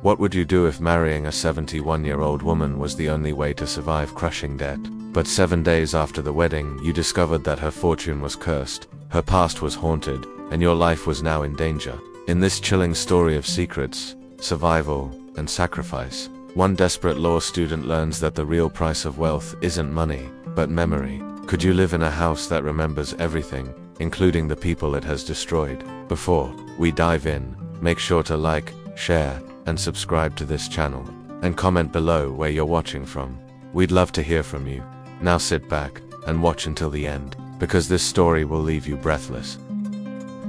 What would you do if marrying a 71-year-old woman was the only way to survive crushing debt? But 7 days after the wedding, you discovered that her fortune was cursed, her past was haunted, and your life was now in danger. In this chilling story of secrets, survival, and sacrifice, one desperate law student learns that the real price of wealth isn't money, but memory. Could you live in a house that remembers everything, including the people it has destroyed? Before we dive in, make sure to like, share, and subscribe to this channel, and comment below where you're watching from. We'd love to hear from you. Now sit back and watch until the end, because this story will leave you breathless.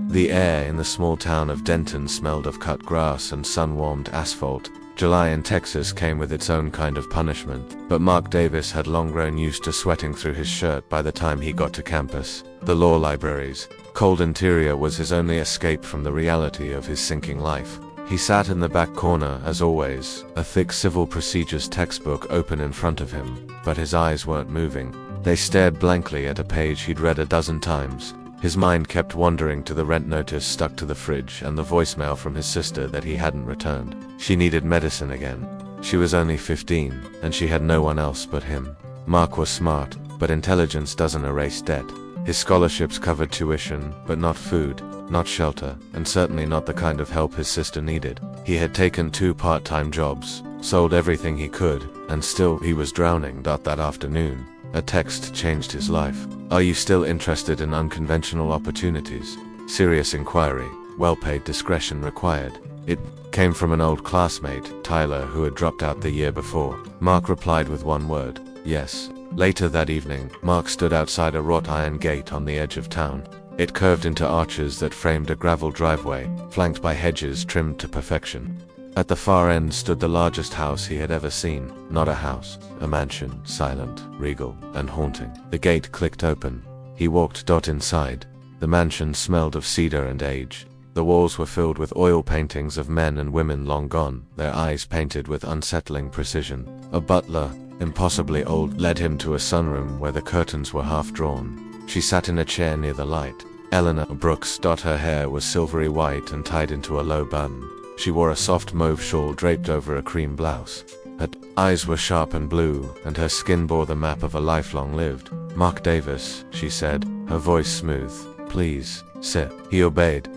The air in the small town of Denton smelled of cut grass and sun-warmed asphalt. July in Texas came with its own kind of punishment, but Mark Davis had long grown used to sweating through his shirt by the time he got to campus. The law library's cold interior was his only escape from the reality of his sinking life. He sat in the back corner, as always, a thick civil procedures textbook open in front of him, but his eyes weren't moving. They stared blankly at a page he'd read a dozen times. His mind kept wandering to the rent notice stuck to the fridge and the voicemail from his sister that he hadn't returned. She needed medicine again. She was only 15, and she had no one else but him. Mark was smart, but intelligence doesn't erase debt. His scholarships covered tuition, but not food, not shelter, and certainly not the kind of help his sister needed. He had taken 2 part-time jobs, sold everything he could, and still he was drowning. That afternoon, a text changed his life. Are you still interested in unconventional opportunities? Serious inquiry, well-paid discretion required. It came from an old classmate, Tyler, who had dropped out the year before. Mark replied with one word: yes. Later that evening, Mark stood outside a wrought iron gate on the edge of town. It curved into arches that framed a gravel driveway, flanked by hedges trimmed to perfection. At the far end stood the largest house he had ever seen. Not a house, a mansion, silent, regal, and haunting. The gate clicked open. He walked inside. The mansion smelled of cedar and age. The walls were filled with oil paintings of men and women long gone, their eyes painted with unsettling precision. A butler, impossibly old, led him to a sunroom where the curtains were half drawn. She sat in a chair near the light. Eleanor Brooks. Her hair was silvery white and tied into a low bun. She wore a soft mauve shawl draped over a cream blouse. Her eyes were sharp and blue, and her skin bore the map of a life long lived. Mark Davis, she said, her voice smooth. Please, sit. He obeyed.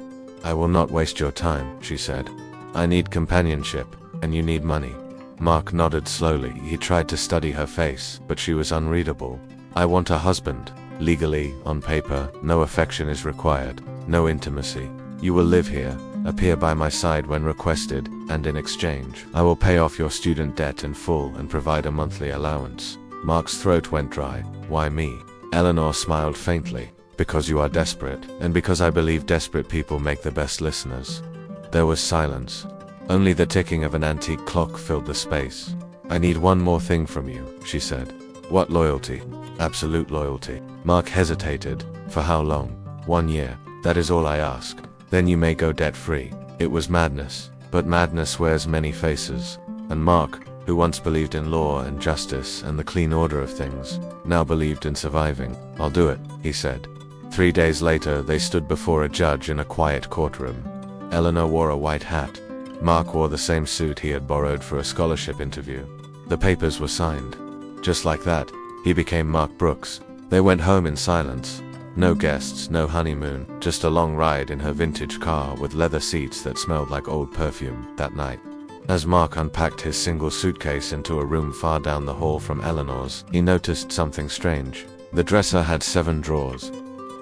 I will not waste your time, she said. I need companionship, and you need money. Mark nodded slowly. He tried to study her face, but she was unreadable. I want a husband. Legally, on paper, no affection is required, no intimacy. You will live here, appear by my side when requested, and in exchange, I will pay off your student debt in full and provide a monthly allowance. Mark's throat went dry. Why me? Eleanor smiled faintly. Because you are desperate, and because I believe desperate people make the best listeners. There was silence. Only the ticking of an antique clock filled the space. I need one more thing from you, she said. What loyalty? Absolute loyalty. Mark hesitated. For how long? 1 year. That is all I ask. Then you may go debt-free. It was madness, but madness wears many faces. And Mark, who once believed in law and justice and the clean order of things, now believed in surviving. I'll do it, he said. 3 days later, they stood before a judge in a quiet courtroom. Eleanor wore a white hat. Mark wore the same suit he had borrowed for a scholarship interview. The papers were signed. Just like that, he became Mark Brooks. They went home in silence. No guests, no honeymoon, just a long ride in her vintage car with leather seats that smelled like old perfume. That night, as Mark unpacked his single suitcase into a room far down the hall from Eleanor's, he noticed something strange. The dresser had 7 drawers,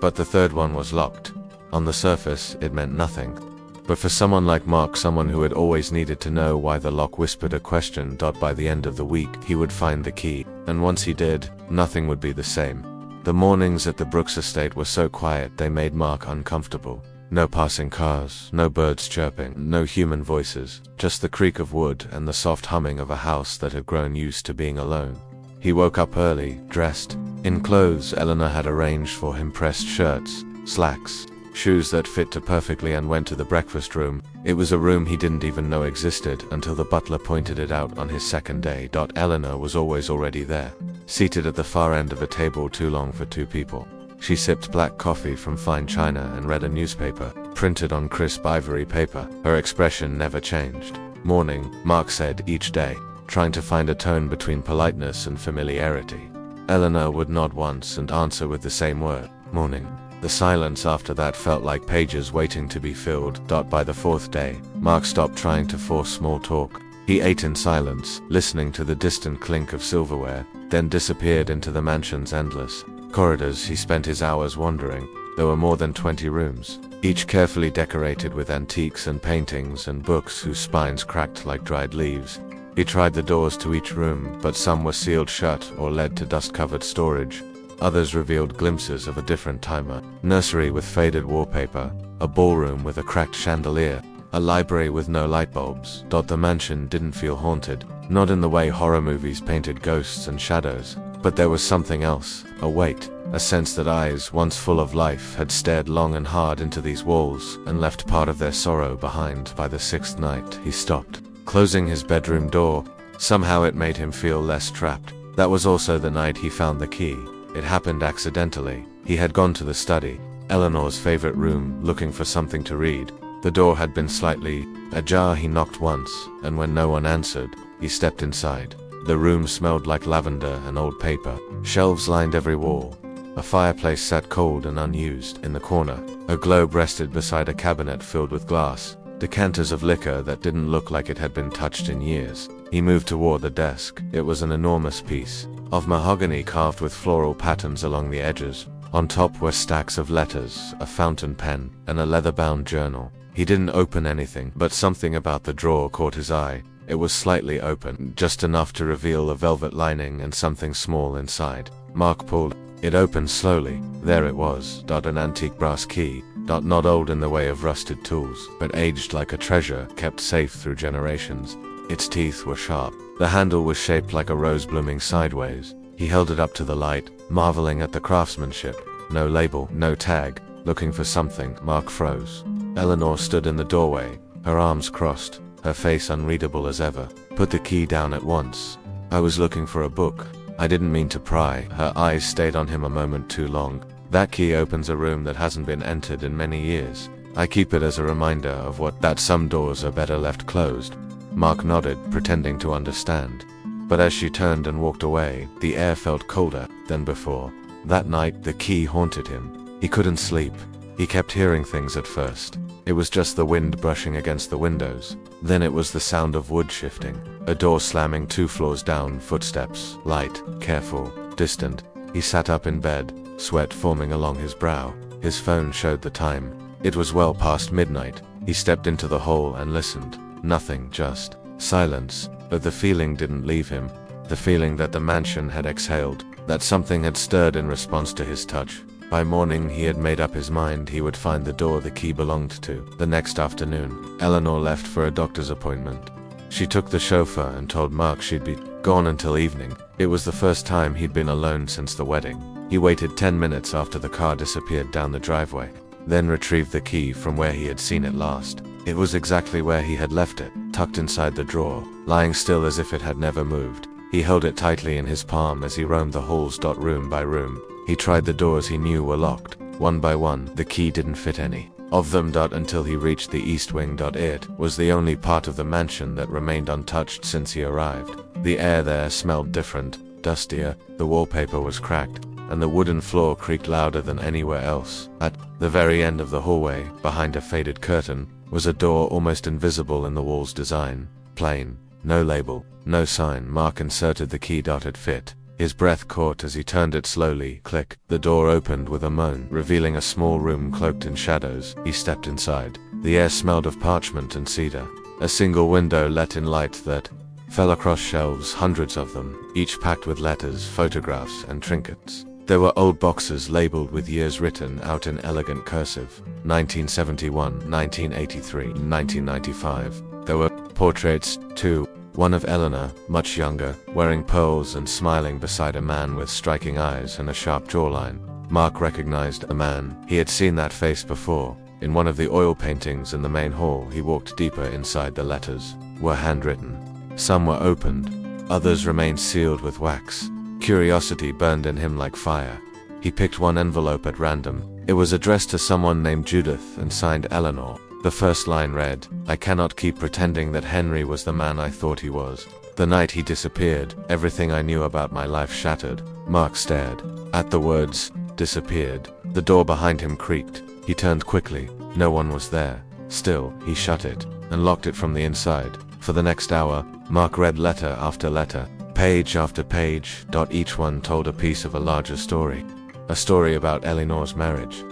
but the third one was locked. On the surface, it meant nothing. But for someone like Mark, someone who had always needed to know why the lock whispered a question, by the end of the week, he would find the key. And once he did, nothing would be the same. The mornings at the Brooks estate were so quiet they made Mark uncomfortable. No passing cars, no birds chirping, no human voices, just the creak of wood and the soft humming of a house that had grown used to being alone. He woke up early, dressed in clothes Eleanor had arranged for him, pressed shirts, slacks, shoes that fit perfectly, and went to the breakfast room. It was a room he didn't even know existed until the butler pointed it out on his second day. Eleanor was already there, seated at the far end of a table too long for 2 people. She sipped black coffee from fine china and read a newspaper, printed on crisp ivory paper. Her expression never changed. Morning, Mark said each day, trying to find a tone between politeness and familiarity. Eleanor would nod once and answer with the same word, morning. The silence after that felt like pages waiting to be filled. By the fourth day, Mark stopped trying to force small talk. He ate in silence, listening to the distant clink of silverware, then disappeared into the mansion's endless corridors. He spent his hours wandering. There were more than 20 rooms, each carefully decorated with antiques and paintings and books whose spines cracked like dried leaves. He tried the doors to each room, but some were sealed shut or led to dust-covered storage. Others revealed glimpses of a different time: a nursery with faded wallpaper, a ballroom with a cracked chandelier, a library with no light bulbs. The mansion didn't feel haunted, not in the way horror movies painted ghosts and shadows, but there was something else, a weight, a sense that eyes once full of life had stared long and hard into these walls and left part of their sorrow behind. By the sixth night, he stopped, closing his bedroom door. Somehow it made him feel less trapped. That was also the night he found the key. It happened accidentally. He had gone to the study, Eleanor's favorite room, looking for something to read. The door had been slightly ajar. He knocked once, and when no one answered, he stepped inside. The room smelled like lavender and old paper. Shelves lined every wall. A fireplace sat cold and unused in the corner. A globe rested beside a cabinet filled with glass, decanters of liquor that didn't look like it had been touched in years. He moved toward the desk. It was an enormous piece of mahogany carved with floral patterns along the edges. On top were stacks of letters, a fountain pen, and a leather-bound journal. He didn't open anything, but something about the drawer caught his eye. It was slightly open, just enough to reveal a velvet lining and something small inside. Mark pulled it open slowly. There it was, an antique brass key, not old in the way of rusted tools, but aged like a treasure kept safe through generations. Its teeth were sharp. The handle was shaped like a rose blooming sideways. He held it up to the light, marveling at the craftsmanship. No label, no tag. Looking for something, Mark froze. Eleanor stood in the doorway, her arms crossed, her face unreadable as ever. Put the key down at once. I was looking for a book. I didn't mean to pry. Her eyes stayed on him a moment too long. That key opens a room that hasn't been entered in many years. I keep it as a reminder of that some doors are better left closed. Mark nodded, pretending to understand. But as she turned and walked away, the air felt colder than before. That night, the key haunted him. He couldn't sleep. He kept hearing things at first. It was just the wind brushing against the windows. Then it was the sound of wood shifting, a door slamming 2 floors down, footsteps, light, careful, distant. He sat up in bed, sweat forming along his brow. His phone showed the time. It was well past midnight. He stepped into the hall and listened. Nothing, just silence. But the feeling didn't leave him. The feeling that the mansion had exhaled, that something had stirred in response to his touch. By morning, he had made up his mind he would find the door the key belonged to. The next afternoon, Eleanor left for a doctor's appointment. She took the chauffeur and told Mark she'd be gone until evening. It was the first time he'd been alone since the wedding. He waited 10 minutes after the car disappeared down the driveway, then retrieved the key from where he had seen it last. It was exactly where he had left it, tucked inside the drawer, lying still as if it had never moved. He held it tightly in his palm as he roamed the halls. Room by room. He tried the doors he knew were locked. One by one, the key didn't fit any of them. Until he reached the east wing. It was the only part of the mansion that remained untouched since he arrived. The air there smelled different, dustier, the wallpaper was cracked, and the wooden floor creaked louder than anywhere else. At the very end of the hallway, behind a faded curtain, was a door almost invisible in the wall's design. Plain, no label, no sign. Mark inserted the key. It fit. His breath caught as he turned it slowly. Click. The door opened with a moan, revealing a small room cloaked in shadows. He stepped inside. The air smelled of parchment and cedar. A single window let in light that fell across shelves, hundreds of them, each packed with letters, photographs, and trinkets. There were old boxes labeled with years written out in elegant cursive. 1971, 1983, 1995. There were portraits, too. One of Eleanor, much younger, wearing pearls and smiling beside a man with striking eyes and a sharp jawline. Mark recognized the man. He had seen that face before. In one of the oil paintings in the main hall. He walked deeper inside. The letters were handwritten. Some were opened. Others remained sealed with wax. Curiosity burned in him like fire. He picked one envelope at random. It was addressed to someone named Judith and signed Eleanor. The first line read, "I cannot keep pretending that Henry was the man I thought he was." The night he disappeared, everything I knew about my life shattered. Mark stared at the words, "disappeared." The door behind him creaked. He turned quickly. No one was there. Still, he shut it and locked it from the inside. For the next hour, Mark read letter after letter, page after page. Each one told a piece of a larger story. A story about Eleanor's marriage,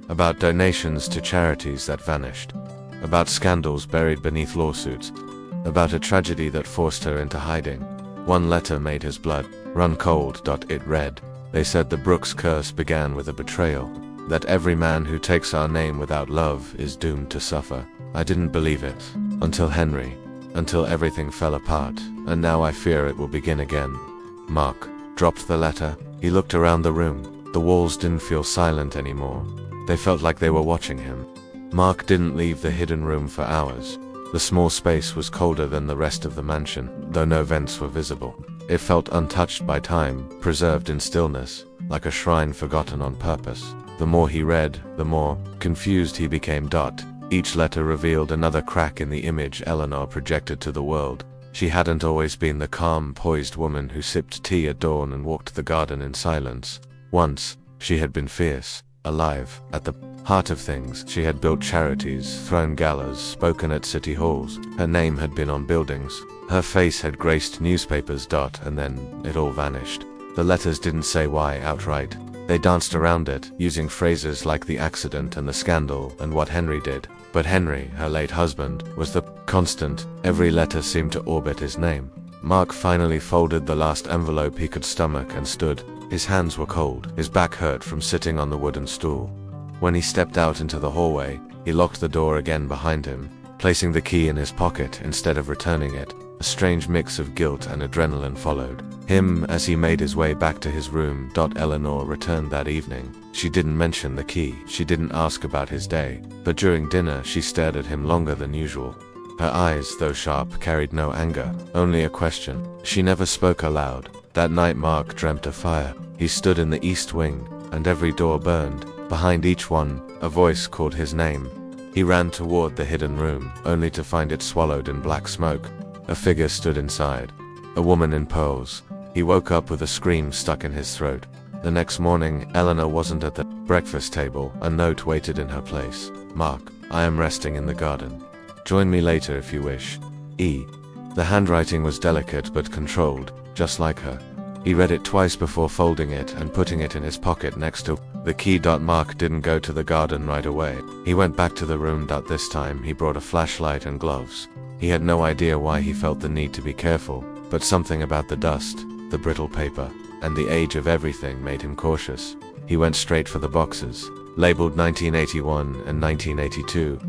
about donations to charities that vanished, about scandals buried beneath lawsuits, about a tragedy that forced her into hiding. One letter made his blood run cold. It read, "They said the Brooks curse began with a betrayal, that every man who takes our name without love is doomed to suffer. I didn't believe it, until Henry, until everything fell apart, and now I fear it will begin again." Mark dropped the letter. He looked around the room. The walls didn't feel silent anymore. They felt like they were watching him. Mark didn't leave the hidden room for hours. The small space was colder than the rest of the mansion, though no vents were visible. It felt untouched by time, preserved in stillness, like a shrine forgotten on purpose. The more he read, the more confused he became. Each letter revealed another crack in the image Eleanor projected to the world. She hadn't always been the calm, poised woman who sipped tea at dawn and walked the garden in silence. Once, she had been fierce, alive, at the heart of things. She had built charities, thrown galas, spoken at city halls. Her name had been on buildings. Her face had graced newspapers. And then, it all vanished. The letters didn't say why outright. They danced around it, using phrases like the accident and the scandal and what Henry did. But Henry, her late husband, was the constant. Every letter seemed to orbit his name. Mark finally folded the last envelope he could stomach and stood. His hands were cold. His back hurt from sitting on the wooden stool. When he stepped out into the hallway, he locked the door again behind him, placing the key in his pocket instead of returning it. A strange mix of guilt and adrenaline followed him as he made his way back to his room. Eleanor returned that evening. She didn't mention the key. She didn't ask about his day. But during dinner, she stared at him longer than usual. Her eyes, though sharp, carried no anger, only a question. She never spoke aloud. That night Mark dreamt of fire. He stood in the east wing, and every door burned. Behind each one, a voice called his name. He ran toward the hidden room, only to find it swallowed in black smoke. A figure stood inside. A woman in pearls. He woke up with a scream stuck in his throat. The next morning, Eleanor wasn't at the breakfast table. A note waited in her place. "Mark, I am resting in the garden. Join me later if you wish. E." The handwriting was delicate but controlled, just like her. He read it twice before folding it and putting it in his pocket next to the key. Mark didn't go to the garden right away. He went back to the room. This time he brought a flashlight and gloves. He had no idea why he felt the need to be careful, but something about the dust, the brittle paper, and the age of everything made him cautious. He went straight for the boxes, labeled 1981 and 1982.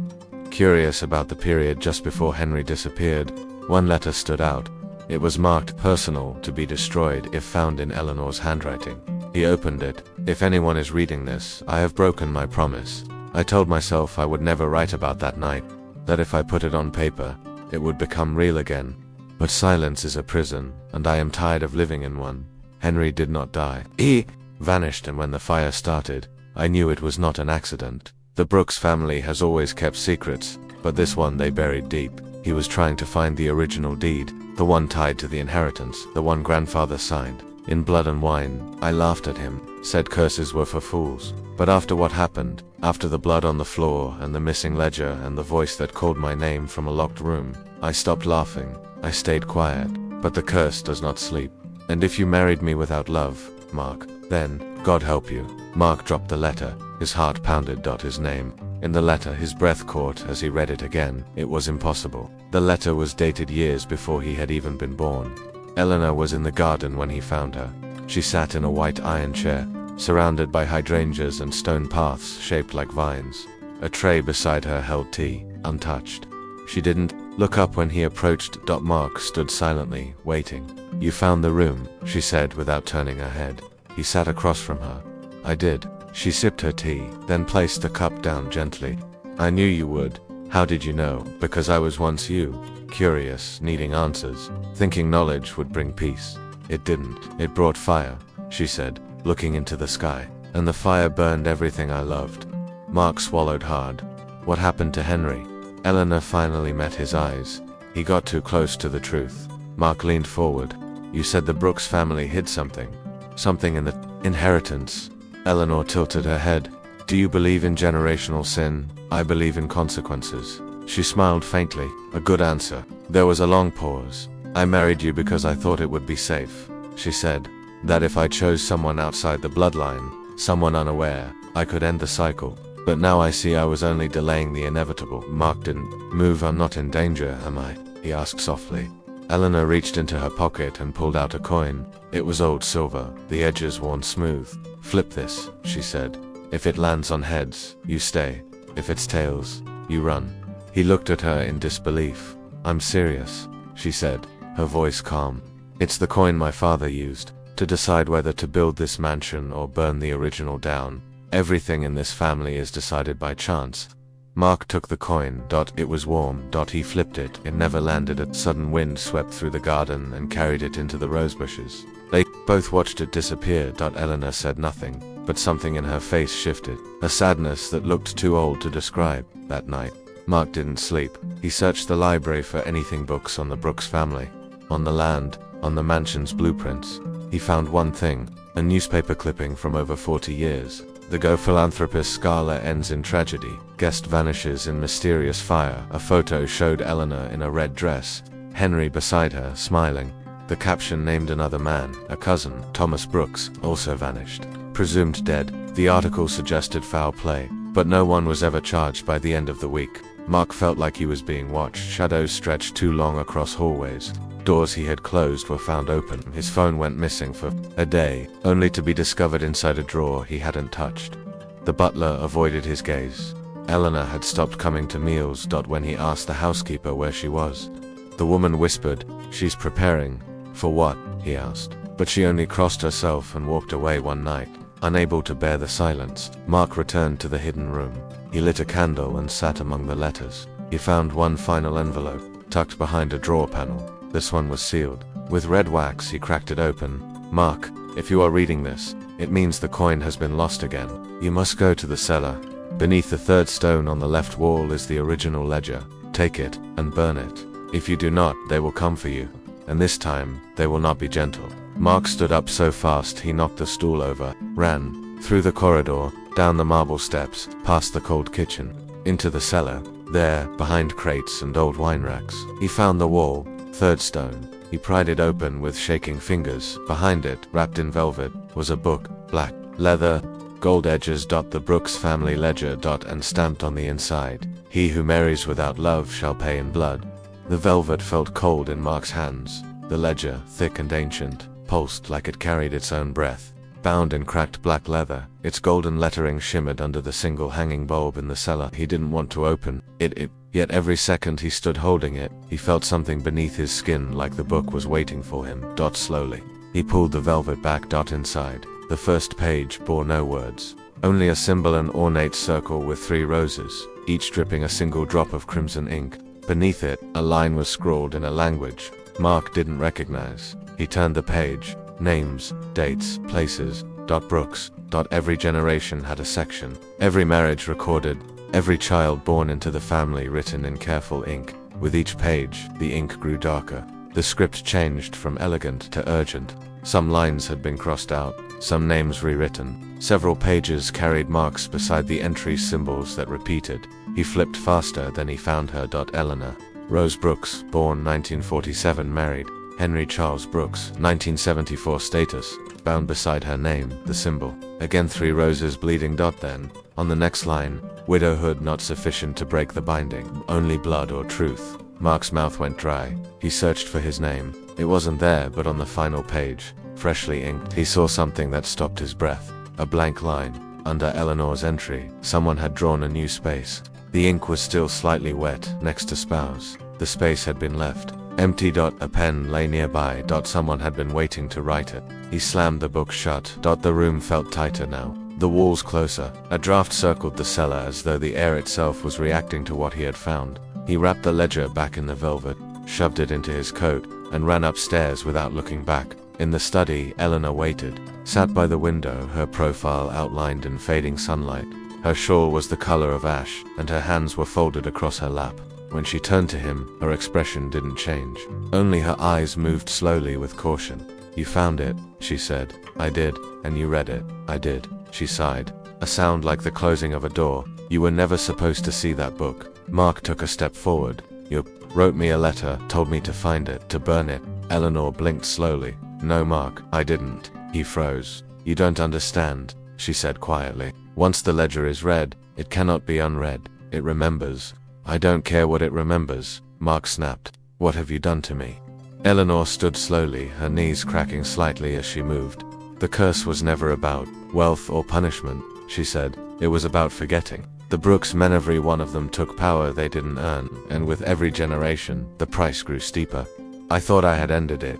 Curious about the period just before Henry disappeared, one letter stood out. It was marked personal, to be destroyed if found in Eleanor's handwriting. He opened it. "If anyone is reading this, I have broken my promise. I told myself I would never write about that night, that if I put it on paper, it would become real again. But silence is a prison, and I am tired of living in one. Henry did not die. He vanished, and when the fire started, I knew it was not an accident. The Brooks family has always kept secrets, but this one they buried deep." He was trying to find the original deed, the one tied to the inheritance, the one grandfather signed. In blood and wine, I laughed at him, said curses were for fools. But after what happened, after the blood on the floor and the missing ledger and the voice that called my name from a locked room, I stopped laughing. I stayed quiet. But the curse does not sleep. And if you married me without love, Mark, then, God help you. Mark dropped the letter. His heart pounded. His name. In the letter, his breath caught as he read it again. It was impossible. The letter was dated years before he had even been born. Eleanor was in the garden when he found her. She sat in a white iron chair, surrounded by hydrangeas and stone paths shaped like vines. A tray beside her held tea, untouched. She didn't look up when he approached. Mark stood silently, waiting. "You found the room," she said without turning her head. He sat across from her. "I did." She sipped her tea, then placed the cup down gently. "I knew you would." "How did you know?" "Because I was once you. Curious, needing answers, thinking knowledge would bring peace. It didn't. It brought fire," she said, looking into the sky. "And the fire burned everything I loved." Mark swallowed hard. "What happened to Henry?" Eleanor finally met his eyes. He got too close to the truth. Mark leaned forward. You said the Brooks family hid something. Something in the inheritance. Eleanor tilted her head. Do you believe in generational sin? I believe in consequences. She smiled faintly. A good answer. There was a long pause. I married you because I thought it would be safe, she said. That if I chose someone outside the bloodline, someone unaware, I could end the cycle. But now I see I was only delaying the inevitable. Mark didn't move. I'm not in danger, am I? He asked softly. Eleanor reached into her pocket and pulled out a coin. It was old silver, the edges worn smooth. Flip this, she said. If it lands on heads, you stay. If it's tails, you run. He looked at her in disbelief. I'm serious, she said, her voice calm. It's the coin my father used to decide whether to build this mansion or burn the original down. Everything in this family is decided by chance. Mark took the coin. It was warm. He flipped it. It never landed. A sudden wind swept through the garden and carried it into the rose bushes. They both watched it disappear. Eleanor said nothing, but something in her face shifted. A sadness that looked too old to describe. That night, Mark didn't sleep. He searched the library for anything books on the Brooks family, on the land, on the mansion's blueprints. He found one thing, a newspaper clipping from over 40 years. The go-philanthropist Scala ends in tragedy. Guest vanishes in mysterious fire. A photo showed Eleanor in a red dress, Henry beside her, smiling. The caption named another man, a cousin, Thomas Brooks, also vanished, presumed dead. The article suggested foul play, but no one was ever charged by the end of the week. Mark felt like he was being watched. Shadows stretched too long across hallways. Doors he had closed were found open. His phone went missing for a day, only to be discovered inside a drawer he hadn't touched. The butler avoided his gaze. Eleanor had stopped coming to meals. When he asked the housekeeper where she was, the woman whispered, "She's preparing." For what? He asked. But she only crossed herself and walked away one night, unable to bear the silence. Mark returned to the hidden room. He lit a candle and sat among the letters. He found one final envelope, tucked behind a drawer panel. This one was sealed. With red wax, he cracked it open. Mark, if you are reading this, it means the coin has been lost again. You must go to the cellar. Beneath the third stone on the left wall is the original ledger. Take it and burn it. If you do not, they will come for you. And this time, they will not be gentle. Mark stood up so fast he knocked the stool over, ran through the corridor, down the marble steps, past the cold kitchen, into the cellar. There, behind crates and old wine racks, he found the wall. Third stone. He pried it open with shaking fingers. Behind it, wrapped in velvet, was a book, black leather, gold edges. The Brooks family ledger. And stamped on the inside, "He who marries without love shall pay in blood." The velvet felt cold in Mark's hands. The ledger, thick and ancient, pulsed like it carried its own breath. Bound in cracked black leather, its golden lettering shimmered under the single hanging bulb in the cellar. He didn't want to open it. Yet every second he stood holding it, he felt something beneath his skin, like the book was waiting for him. Slowly, he pulled the velvet back. Inside, the first page bore no words, only a symbol, an ornate circle with 3 roses, each dripping a single drop of crimson ink. Beneath it, a line was scrawled in a language Mark didn't recognize. He turned the page. Names, dates, places. Brooks. Every generation had a section. Every marriage recorded. Every child born into the family written in careful ink. With each page, the ink grew darker. The script changed from elegant to urgent. Some lines had been crossed out, some names rewritten. Several pages carried marks beside the entry symbols that repeated. He flipped faster than he found her. Eleanor Rose Brooks, born 1947, married Henry Charles Brooks, 1974, status, bound beside her name, the symbol. Again 3 roses bleeding. Then, on the next line, widowhood not sufficient to break the binding, only blood or truth. Mark's mouth went dry. He searched for his name. It wasn't there, but on the final page, freshly inked, he saw something that stopped his breath. A blank line. Under Eleanor's entry, someone had drawn a new space. The ink was still slightly wet, next to spouse. The space had been left empty. A pen lay nearby. Someone had been waiting to write it. He slammed the book shut. The room felt tighter now, the walls closer. A draft circled the cellar as though the air itself was reacting to what he had found. He wrapped the ledger back in the velvet, shoved it into his coat, and ran upstairs without looking back. In the study, Eleanor waited, sat by the window, her profile outlined in fading sunlight. Her shawl was the color of ash, and her hands were folded across her lap. When she turned to him, her expression didn't change. Only her eyes moved slowly with caution. "You found it," she said. "I did. And you read it." "I did," she sighed. A sound like the closing of a door. "You were never supposed to see that book." Mark took a step forward. "You wrote me a letter, told me to find it, to burn it." Eleanor blinked slowly. "No, Mark, I didn't." He froze. "You don't understand," she said quietly. "Once the ledger is read, it cannot be unread. It remembers." "I don't care what it remembers," Mark snapped. "What have you done to me?" Eleanor stood slowly, her knees cracking slightly as she moved. "The curse was never about wealth or punishment," she said. "It was about forgetting. The Brooks men, every one of them took power they didn't earn, and with every generation, the price grew steeper. I thought I had ended it.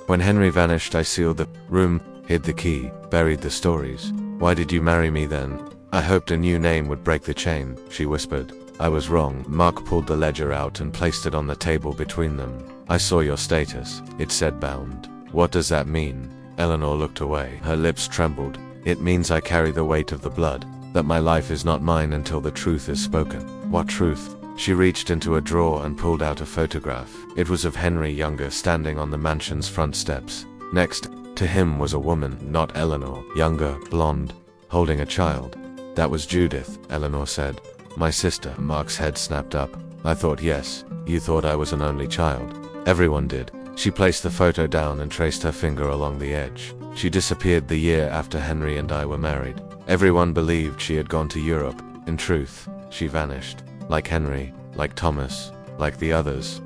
When Henry vanished, I sealed the room, hid the key, buried the stories. Why did you marry me then? I hoped a new name would break the chain," she whispered. "I was wrong." Mark pulled the ledger out and placed it on the table between them. "I saw your status. It said bound." "What does that mean?" Eleanor looked away. Her lips trembled. "It means I carry the weight of the blood. That my life is not mine until the truth is spoken." "What truth?" She reached into a drawer and pulled out a photograph. It was of Henry Younger standing on the mansion's front steps. Next to him was a woman, not Eleanor, younger, blonde, holding a child. "That was Judith," Eleanor said. "My sister." Mark's head snapped up. "I thought, yes, you thought I was an only child." "Everyone did." She placed the photo down and traced her finger along the edge. "She disappeared the year after Henry and I were married. Everyone believed she had gone to Europe. In truth, she vanished. Like Henry, like Thomas, like the others.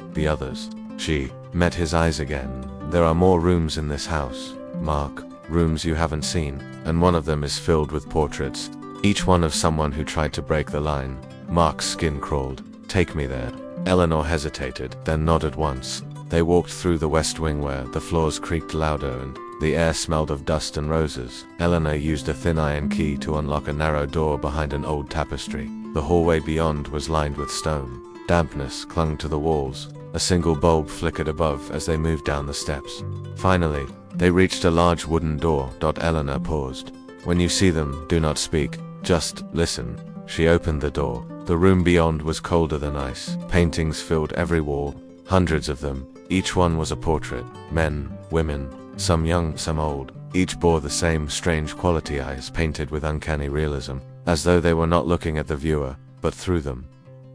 She met his eyes again. There are more rooms in this house, Mark, rooms you haven't seen, and one of them is filled with portraits, each one of someone who tried to break the line." Mark's skin crawled. "Take me there." Eleanor hesitated, then nodded once. They walked through the west wing where the floors creaked louder and the air smelled of dust and roses. Eleanor used a thin iron key to unlock a narrow door behind an old tapestry. The hallway beyond was lined with stone. Dampness clung to the walls. A single bulb flickered above as they moved down the steps. Finally, they reached a large wooden door. Eleanor paused. "When you see them, do not speak. Just listen." She opened the door. The room beyond was colder than ice. Paintings filled every wall, hundreds of them. Each one was a portrait. Men, women, some young, some old. Each bore the same strange quality, eyes painted with uncanny realism, as though they were not looking at the viewer, but through them.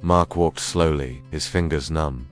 Mark walked slowly, his fingers numb.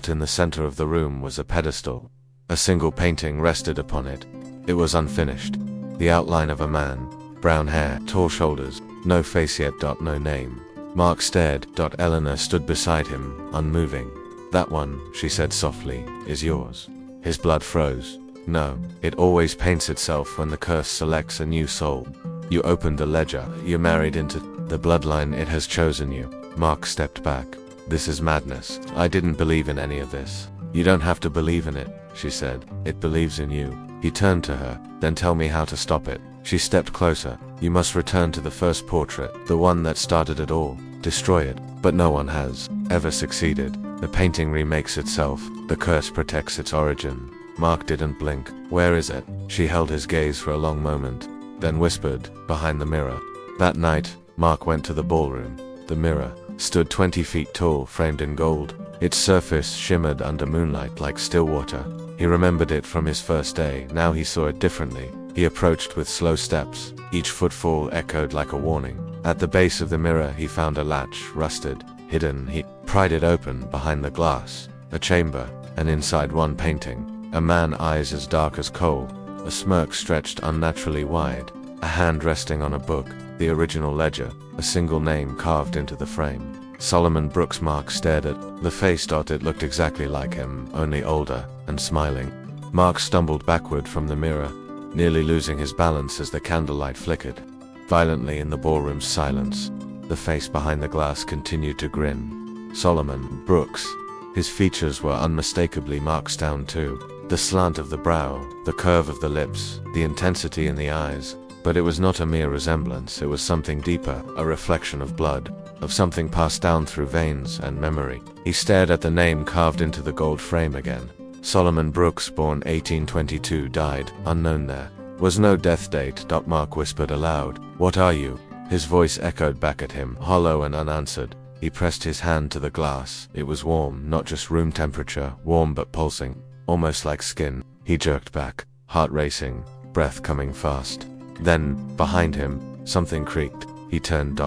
In the center of the room was a pedestal. A single painting rested upon it. It was unfinished. The outline of a man. Brown hair, tall shoulders, no face yet. No name. Mark stared. Eleanor stood beside him, unmoving. "That one," she said softly, "is yours." His blood froze. "No, it always paints itself when the curse selects a new soul. You opened the ledger, you married into the bloodline it has chosen you." Mark stepped back. "This is madness. I didn't believe in any of this." "You don't have to believe in it," she said. "It believes in you." He turned to her. "Then tell me how to stop it." She stepped closer. "You must return to the first portrait, the one that started it all. Destroy it." But no one has ever succeeded. The painting remakes itself. The curse protects its origin. Mark didn't blink. "Where is it?" She held his gaze for a long moment, then whispered, "Behind the mirror." That night, Mark went to the ballroom. The mirror stood 20 feet tall, framed in gold. Its surface shimmered under moonlight like still water. He remembered it from his first day. Now he saw it differently. He approached with slow steps. Each footfall echoed like a warning. At the base of the mirror he found a latch, rusted, hidden. He pried it open. Behind the glass, a chamber, and inside one painting. A man, eyes as dark as coal. A smirk stretched unnaturally wide. A hand resting on a book, the original ledger, a single name carved into the frame. Solomon Brooks. Mark stared at the face. It looked exactly like him, only older, and smiling. Mark stumbled backward from the mirror, nearly losing his balance as the candlelight flickered violently in the ballroom's silence. The face behind the glass continued to grin. Solomon Brooks. His features were unmistakably Mark's down too. The slant of the brow, the curve of the lips, the intensity in the eyes. But it was not a mere resemblance, it was something deeper, a reflection of blood, of something passed down through veins and memory. He stared at the name carved into the gold frame again. Solomon Brooks, born 1822, died, unknown. There was no death date. Mark whispered aloud. "What are you?" His voice echoed back at him, hollow and unanswered. He pressed his hand to the glass. It was warm, not just room temperature, warm but pulsing, almost like skin. He jerked back, heart racing, breath coming fast. Then, behind him, something creaked. He turned.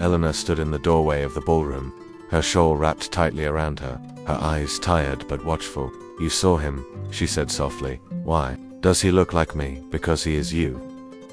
Eleanor stood in the doorway of the ballroom, her shawl wrapped tightly around her, her eyes tired but watchful. You saw him, she said softly. Why? Does he look like me? Because he is you.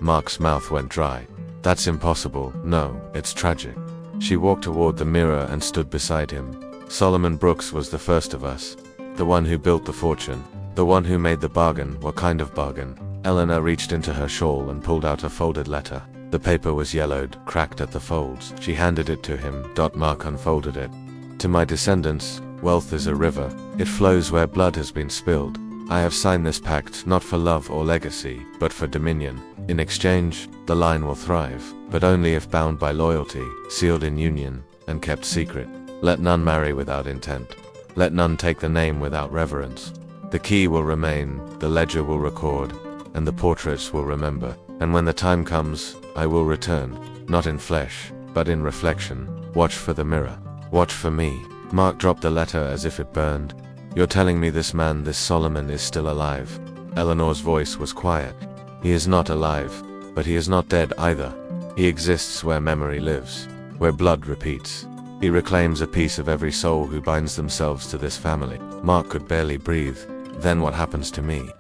Mark's mouth went dry. That's impossible. No, it's tragic. She walked toward the mirror and stood beside him. Solomon Brooks was the first of us. The one who built the fortune. The one who made the bargain. What kind of bargain? Eleanor reached into her shawl and pulled out a folded letter. The paper was yellowed, cracked at the folds. She handed it to him. Mark unfolded it. To my descendants, wealth is a river. It flows where blood has been spilled. I have signed this pact not for love or legacy, but for dominion. In exchange, the line will thrive, but only if bound by loyalty, sealed in union, and kept secret. Let none marry without intent. Let none take the name without reverence. The key will remain, the ledger will record, and the portraits will remember. And when the time comes, I will return, not in flesh, but in reflection. Watch for the mirror. Watch for me. Mark dropped the letter as if it burned. You're telling me this man, this Solomon, is still alive? Eleanor's voice was quiet. He is not alive, but he is not dead either. He exists where memory lives, where blood repeats. He reclaims a piece of every soul who binds themselves to this family. Mark could barely breathe. Then what happens to me?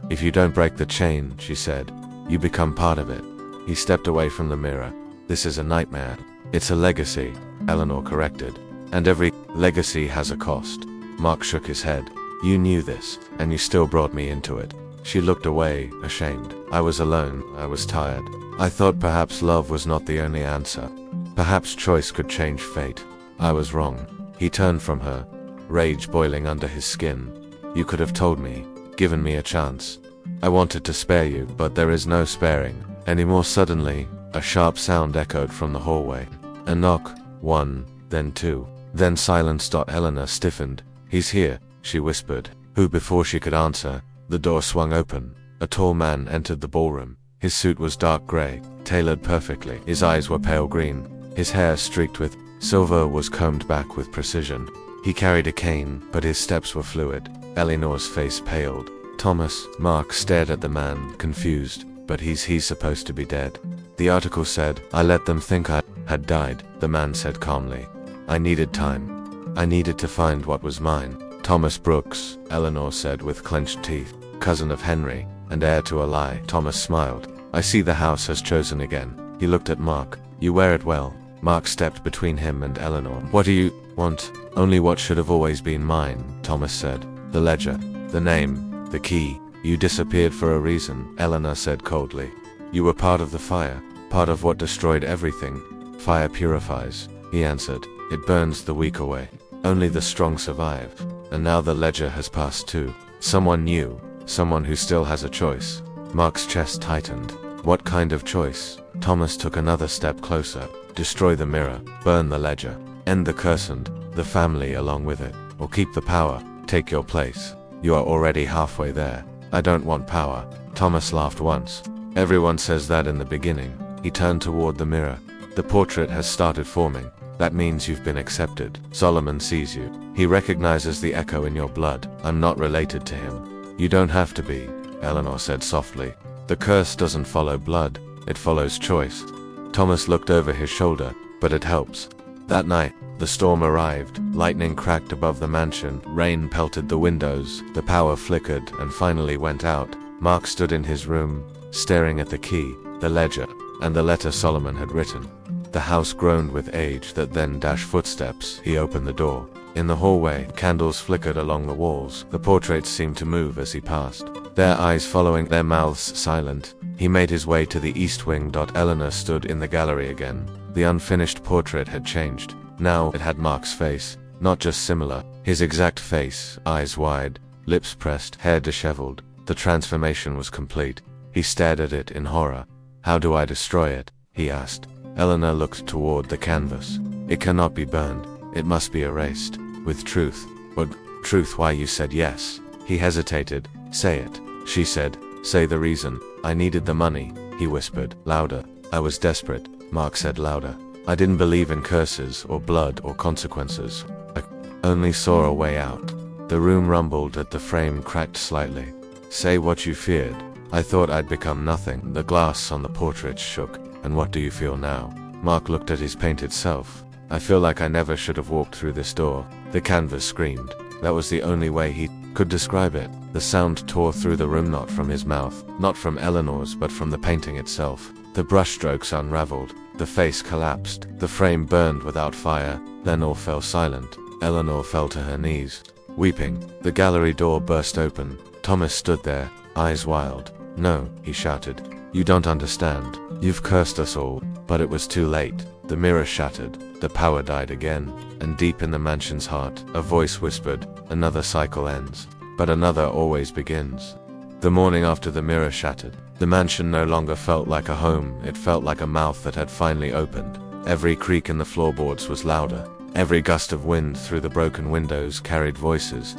If you don't break the chain, she said, you become part of it. He stepped away from the mirror. This is a nightmare. It's a legacy, Eleanor corrected. And every legacy has a cost. Mark shook his head. You knew this, and you still brought me into it. She looked away, ashamed. I was alone, I was tired. I thought perhaps love was not the only answer. Perhaps choice could change fate. I was wrong. He turned from her, rage boiling under his skin. You could have told me, given me a chance. I wanted to spare you, but there is no sparing. Anymore. Suddenly, a sharp sound echoed from the hallway. A knock, one, then two, then silence. Eleanor stiffened. He's here, she whispered. Who? Before she could answer, the door swung open. A tall man entered the ballroom. His suit was dark gray, tailored perfectly. His eyes were pale green. His hair streaked with silver was combed back with precision. He carried a cane, but his steps were fluid. Eleanor's face paled. Thomas. Mark stared at the man, confused. But he's supposed to be dead. The article said, I let them think I had died, the man said calmly. I needed time. I needed to find what was mine. Thomas Brooks, Eleanor said with clenched teeth. Cousin of Henry, and heir to a lie. Thomas smiled. I see the house has chosen again. He looked at Mark. You wear it well. Mark stepped between him and Eleanor. What do you want? Only what should have always been mine, Thomas said. The ledger, the name, the key. You disappeared for a reason, Eleanor said coldly. You were part of the fire, part of what destroyed everything. Fire purifies, he answered. It burns the weak away. Only the strong survive. And now the ledger has passed too. Someone new, someone who still has a choice. Mark's chest tightened. What kind of choice? Thomas took another step closer. Destroy the mirror, burn the ledger, end the curse and the family along with it, or keep the power, take your place. You are already halfway there. I don't want power. Thomas laughed once. Everyone says that in the beginning. He turned toward the mirror. The portrait has started forming. That means you've been accepted. Solomon sees you. He recognizes the echo in your blood. I'm not related to him. You don't have to be, Eleanor said softly. The curse doesn't follow blood. It follows choice. Thomas looked over his shoulder, but it helps. That night, the storm arrived. Lightning cracked above the mansion. Rain pelted the windows. The power flickered and finally went out. Mark stood in his room, staring at the key, the ledger, and the letter Solomon had written. The house groaned with age that then dashed footsteps. He opened the door. In the hallway, candles flickered along the walls. The portraits seemed to move as he passed, their eyes following, their mouths silent. He made his way to the east wing. Eleanor stood in the gallery again. The unfinished portrait had changed. Now it had Mark's face, not just similar. His exact face, eyes wide, lips pressed, hair disheveled. The transformation was complete. He stared at it in horror. How do I destroy it? He asked. Eleanor looked toward the canvas. It cannot be burned. It must be erased. With truth. But truth? Why? You said yes. He hesitated. Say it. She said. Say the reason. I needed the money. He whispered. Louder. I was desperate. Mark said louder. I didn't believe in curses or blood or consequences. I only saw a way out. The room rumbled as the frame cracked slightly. Say what you feared. I thought I'd become nothing. The glass on the portrait shook. And what do you feel now? Mark looked at his painted self. I feel like I never should have walked through this door. The canvas screamed. That was the only way he could describe it. The sound tore through the room, not from his mouth, not from Eleanor's, but from the painting itself. The brushstrokes unraveled. The face collapsed. The frame burned without fire. Then all fell silent. Eleanor fell to her knees, weeping. The gallery door burst open. Thomas stood there, eyes wild. No, he shouted. You don't understand. You've cursed us all. But it was too late. The mirror shattered. The power died again. And deep in the mansion's heart, a voice whispered, another cycle ends, but another always begins. The morning after the mirror shattered, the mansion no longer felt like a home. It felt like a mouth that had finally opened. Every creak in the floorboards was louder. Every gust of wind through the broken windows carried voices,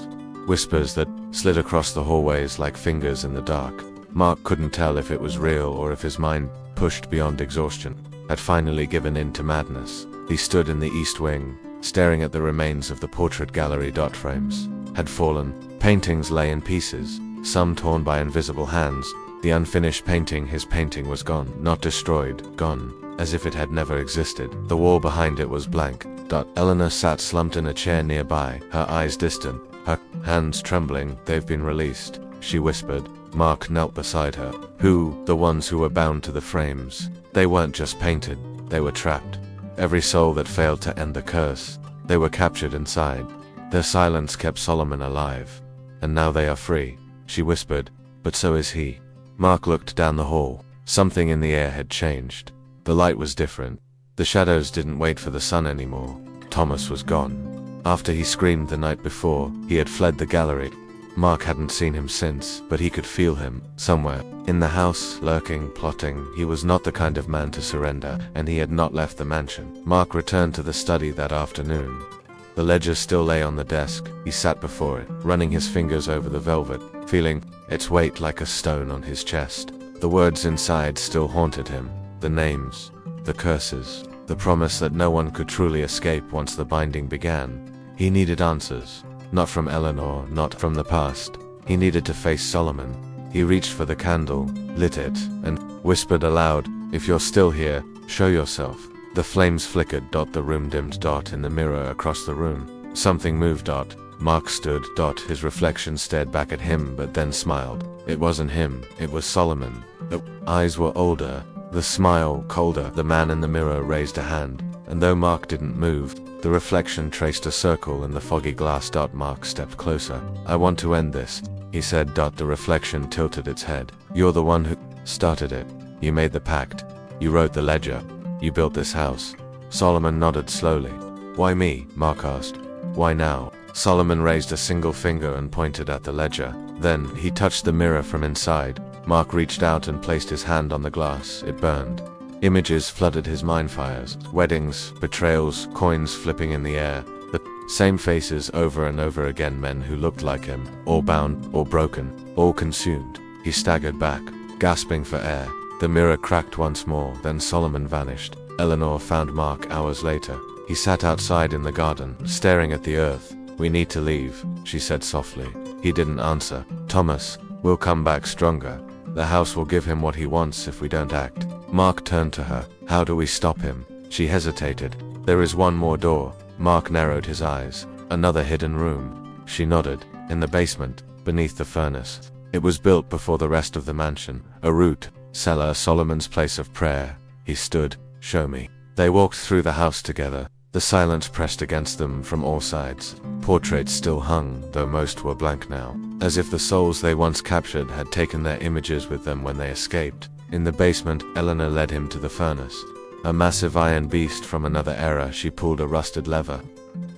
whispers that slid across the hallways like fingers in the dark. Mark couldn't tell if it was real or if his mind, pushed beyond exhaustion, had finally given in to madness. He stood in the east wing, staring at the remains of the portrait gallery. Frames had fallen. Paintings lay in pieces, some torn by invisible hands. The unfinished painting, his painting, was gone. Not destroyed, gone, as if it had never existed. The wall behind it was blank. Eleanor sat slumped in a chair nearby, her eyes distant, her hands trembling. They've been released, she whispered. Mark knelt beside her. Who? The ones who were bound to the frames. They weren't just painted, they were trapped. Every soul that failed to end the curse. They were captured inside. Their silence kept Solomon alive. And now they are free, she whispered, but so is he. Mark looked down the hall. Something in the air had changed. The light was different. The shadows didn't wait for the sun anymore. Thomas was gone. After he screamed the night before, he had fled the gallery. Mark hadn't seen him since, but he could feel him, somewhere, in the house, lurking, plotting. He was not the kind of man to surrender, and he had not left the mansion. Mark returned to the study that afternoon. The ledger still lay on the desk. He sat before it, running his fingers over the velvet, feeling its weight like a stone on his chest. The words inside still haunted him. The names, the curses, the promise that no one could truly escape once the binding began. He needed answers. Not from Eleanor, not from the past. He needed to face Solomon. He reached for the candle, lit it, and whispered aloud, if you're still here, show yourself. The flames flickered. The room dimmed. In the mirror across the room, something moved. Mark stood. His reflection stared back at him but then smiled. It wasn't him, it was Solomon. The eyes were older, the smile colder. The man in the mirror raised a hand, and though Mark didn't move, the reflection traced a circle in the foggy glass. Mark stepped closer. I want to end this, he said. The reflection tilted its head. You're the one who started it. You made the pact. You wrote the ledger. You built this house. Solomon nodded slowly. Why me? Mark asked. Why now? Solomon raised a single finger and pointed at the ledger. Then he touched the mirror from inside. Mark reached out and placed his hand on the glass. It burned. Images flooded his mind. Fires, weddings, betrayals, coins flipping in the air. The same faces over and over again. Men who looked like him, all bound, all broken, all consumed. He staggered back, gasping for air. The mirror cracked once more, then Solomon vanished. Eleanor found Mark hours later. He sat outside in the garden, staring at the earth. We need to leave, she said softly. He didn't answer. Thomas, we'll come back stronger. The house will give him what he wants if we don't act. Mark turned to her. How do we stop him? She hesitated. There is one more door. Mark narrowed his eyes. Another hidden room. She nodded. In the basement, beneath the furnace. It was built before the rest of the mansion. A root, cellar, Solomon's place of prayer. He stood. Show me. They walked through the house together. The silence pressed against them from all sides. Portraits still hung, though most were blank now, as if the souls they once captured had taken their images with them when they escaped. In the basement, Eleanor led him to the furnace. A massive iron beast from another era. She pulled a rusted lever.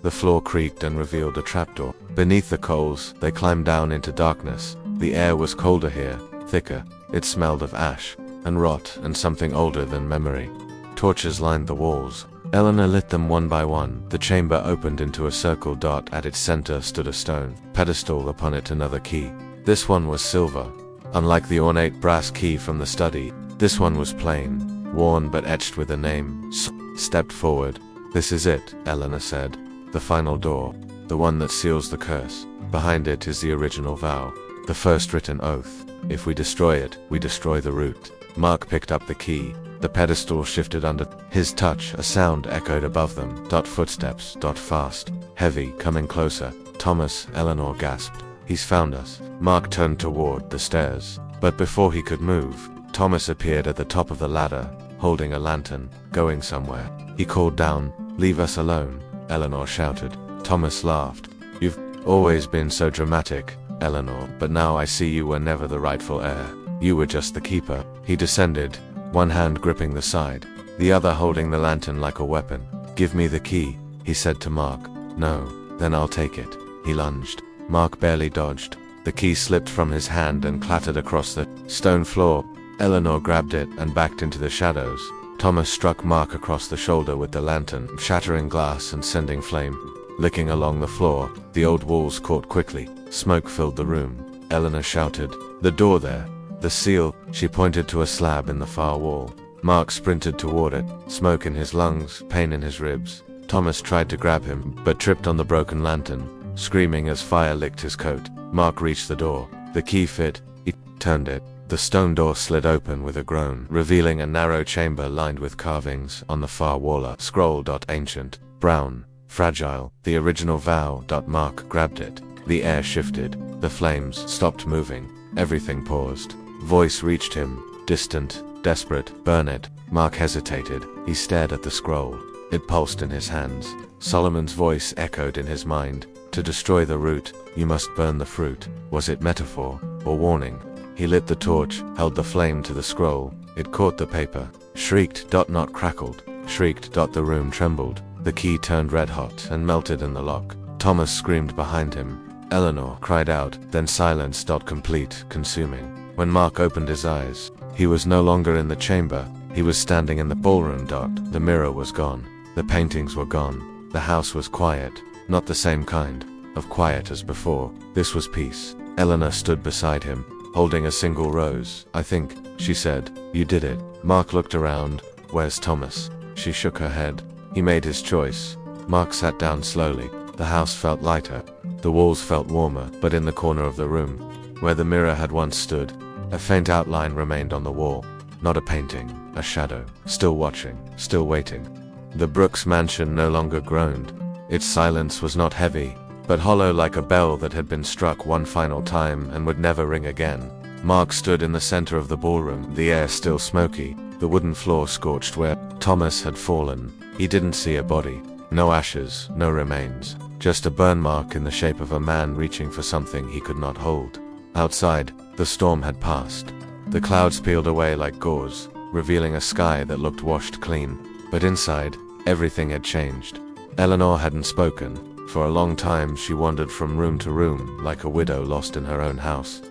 The floor creaked and revealed a trapdoor. Beneath the coals, they climbed down into darkness. The air was colder here, thicker. It smelled of ash, and rot, and something older than memory. Torches lined the walls. Eleanor lit them one by one. The chamber opened into a circle. At its center stood a stone pedestal, upon it another key. This one was silver. Unlike the ornate brass key from the study, this one was plain, worn but etched with a name, stepped forward. "This is it," Eleanor said. "The final door. The one that seals the curse. Behind it is the original vow. The first written oath. If we destroy it, we destroy the root." Mark picked up the key. The pedestal shifted under his touch. A sound echoed above them. Footsteps. Fast. Heavy. Coming closer. "Thomas," Eleanor gasped. "He's found us." Mark turned toward the stairs. But before he could move, Thomas appeared at the top of the ladder, holding a lantern, going somewhere. He called down, "Leave us alone," Eleanor shouted. Thomas laughed. "You've always been so dramatic, Eleanor, but now I see you were never the rightful heir. You were just the keeper." He descended, one hand gripping the side, the other holding the lantern like a weapon. "Give me the key," he said to Mark. "No." "Then I'll take it." He lunged. Mark barely dodged. The key slipped from his hand and clattered across the stone floor. Eleanor grabbed it and backed into the shadows. Thomas struck Mark across the shoulder with the lantern, shattering glass and sending flame licking along the floor. The old walls caught quickly. Smoke filled the room. Eleanor shouted, "The door there! The seal!" She pointed to a slab in the far wall. Mark sprinted toward it, smoke in his lungs, pain in his ribs. Thomas tried to grab him, but tripped on the broken lantern, screaming as fire licked his coat. Mark reached the door. The key fit. He turned it. The stone door slid open with a groan, revealing a narrow chamber lined with carvings. On the far wall a scroll. Ancient, brown, fragile, the original vow. Mark grabbed it. The air shifted. The flames stopped moving. Everything paused. Voice reached him, distant, desperate. "Burn it." Mark hesitated. He stared at the scroll. It pulsed in his hands. Solomon's voice echoed in his mind. "To destroy the root, you must burn the fruit." Was it metaphor or warning? He lit the torch, held the flame to the scroll. It caught the paper. Shrieked. Not crackled. Shrieked. The room trembled. The key turned red hot and melted in the lock. Thomas screamed behind him. Eleanor cried out, then silence. Complete, consuming. When Mark opened his eyes, he was no longer in the chamber. He was standing in the ballroom. The mirror was gone. The paintings were gone. The house was quiet. Not the same kind of quiet as before. This was peace. Eleanor stood beside him, holding a single rose. "I think," she said, "you did it." Mark looked around. "Where's Thomas?" She shook her head. He made his choice. Mark sat down slowly. The house felt lighter. The walls felt warmer, but in the corner of the room, where the mirror had once stood, a faint outline remained on the wall. Not a painting, a shadow. Still watching, still waiting. The Brooks mansion no longer groaned. Its silence was not heavy, but hollow like a bell that had been struck one final time and would never ring again. Mark stood in the center of the ballroom, the air still smoky, the wooden floor scorched where Thomas had fallen. He didn't see a body. No ashes, no remains. Just a burn mark in the shape of a man reaching for something he could not hold. Outside, the storm had passed. The clouds peeled away like gauze, revealing a sky that looked washed clean. But inside, everything had changed. Eleanor hadn't spoken. For a long time she wandered from room to room, like a widow lost in her own house,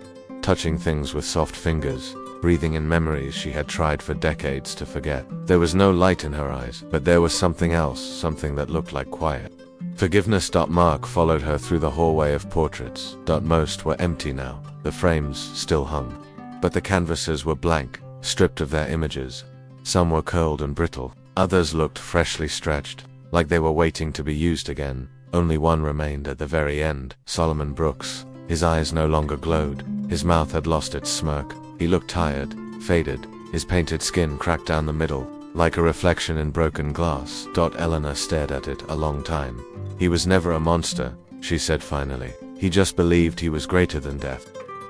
touching things with soft fingers, breathing in memories she had tried for decades to forget. There was no light in her eyes, but there was something else, something that looked like quiet. Forgiveness. Mark followed her through the hallway of portraits. Most were empty now. The frames still hung, but the canvases were blank, stripped of their images. Some were curled and brittle. Others looked freshly stretched, like they were waiting to be used again. Only one remained at the very end. Solomon Brooks. His eyes no longer glowed. His mouth had lost its smirk. He looked tired, faded. His painted skin cracked down the middle, like a reflection in broken glass. Eleanor stared at it a long time. "He was never a monster," she said finally. "He just believed he was greater than death."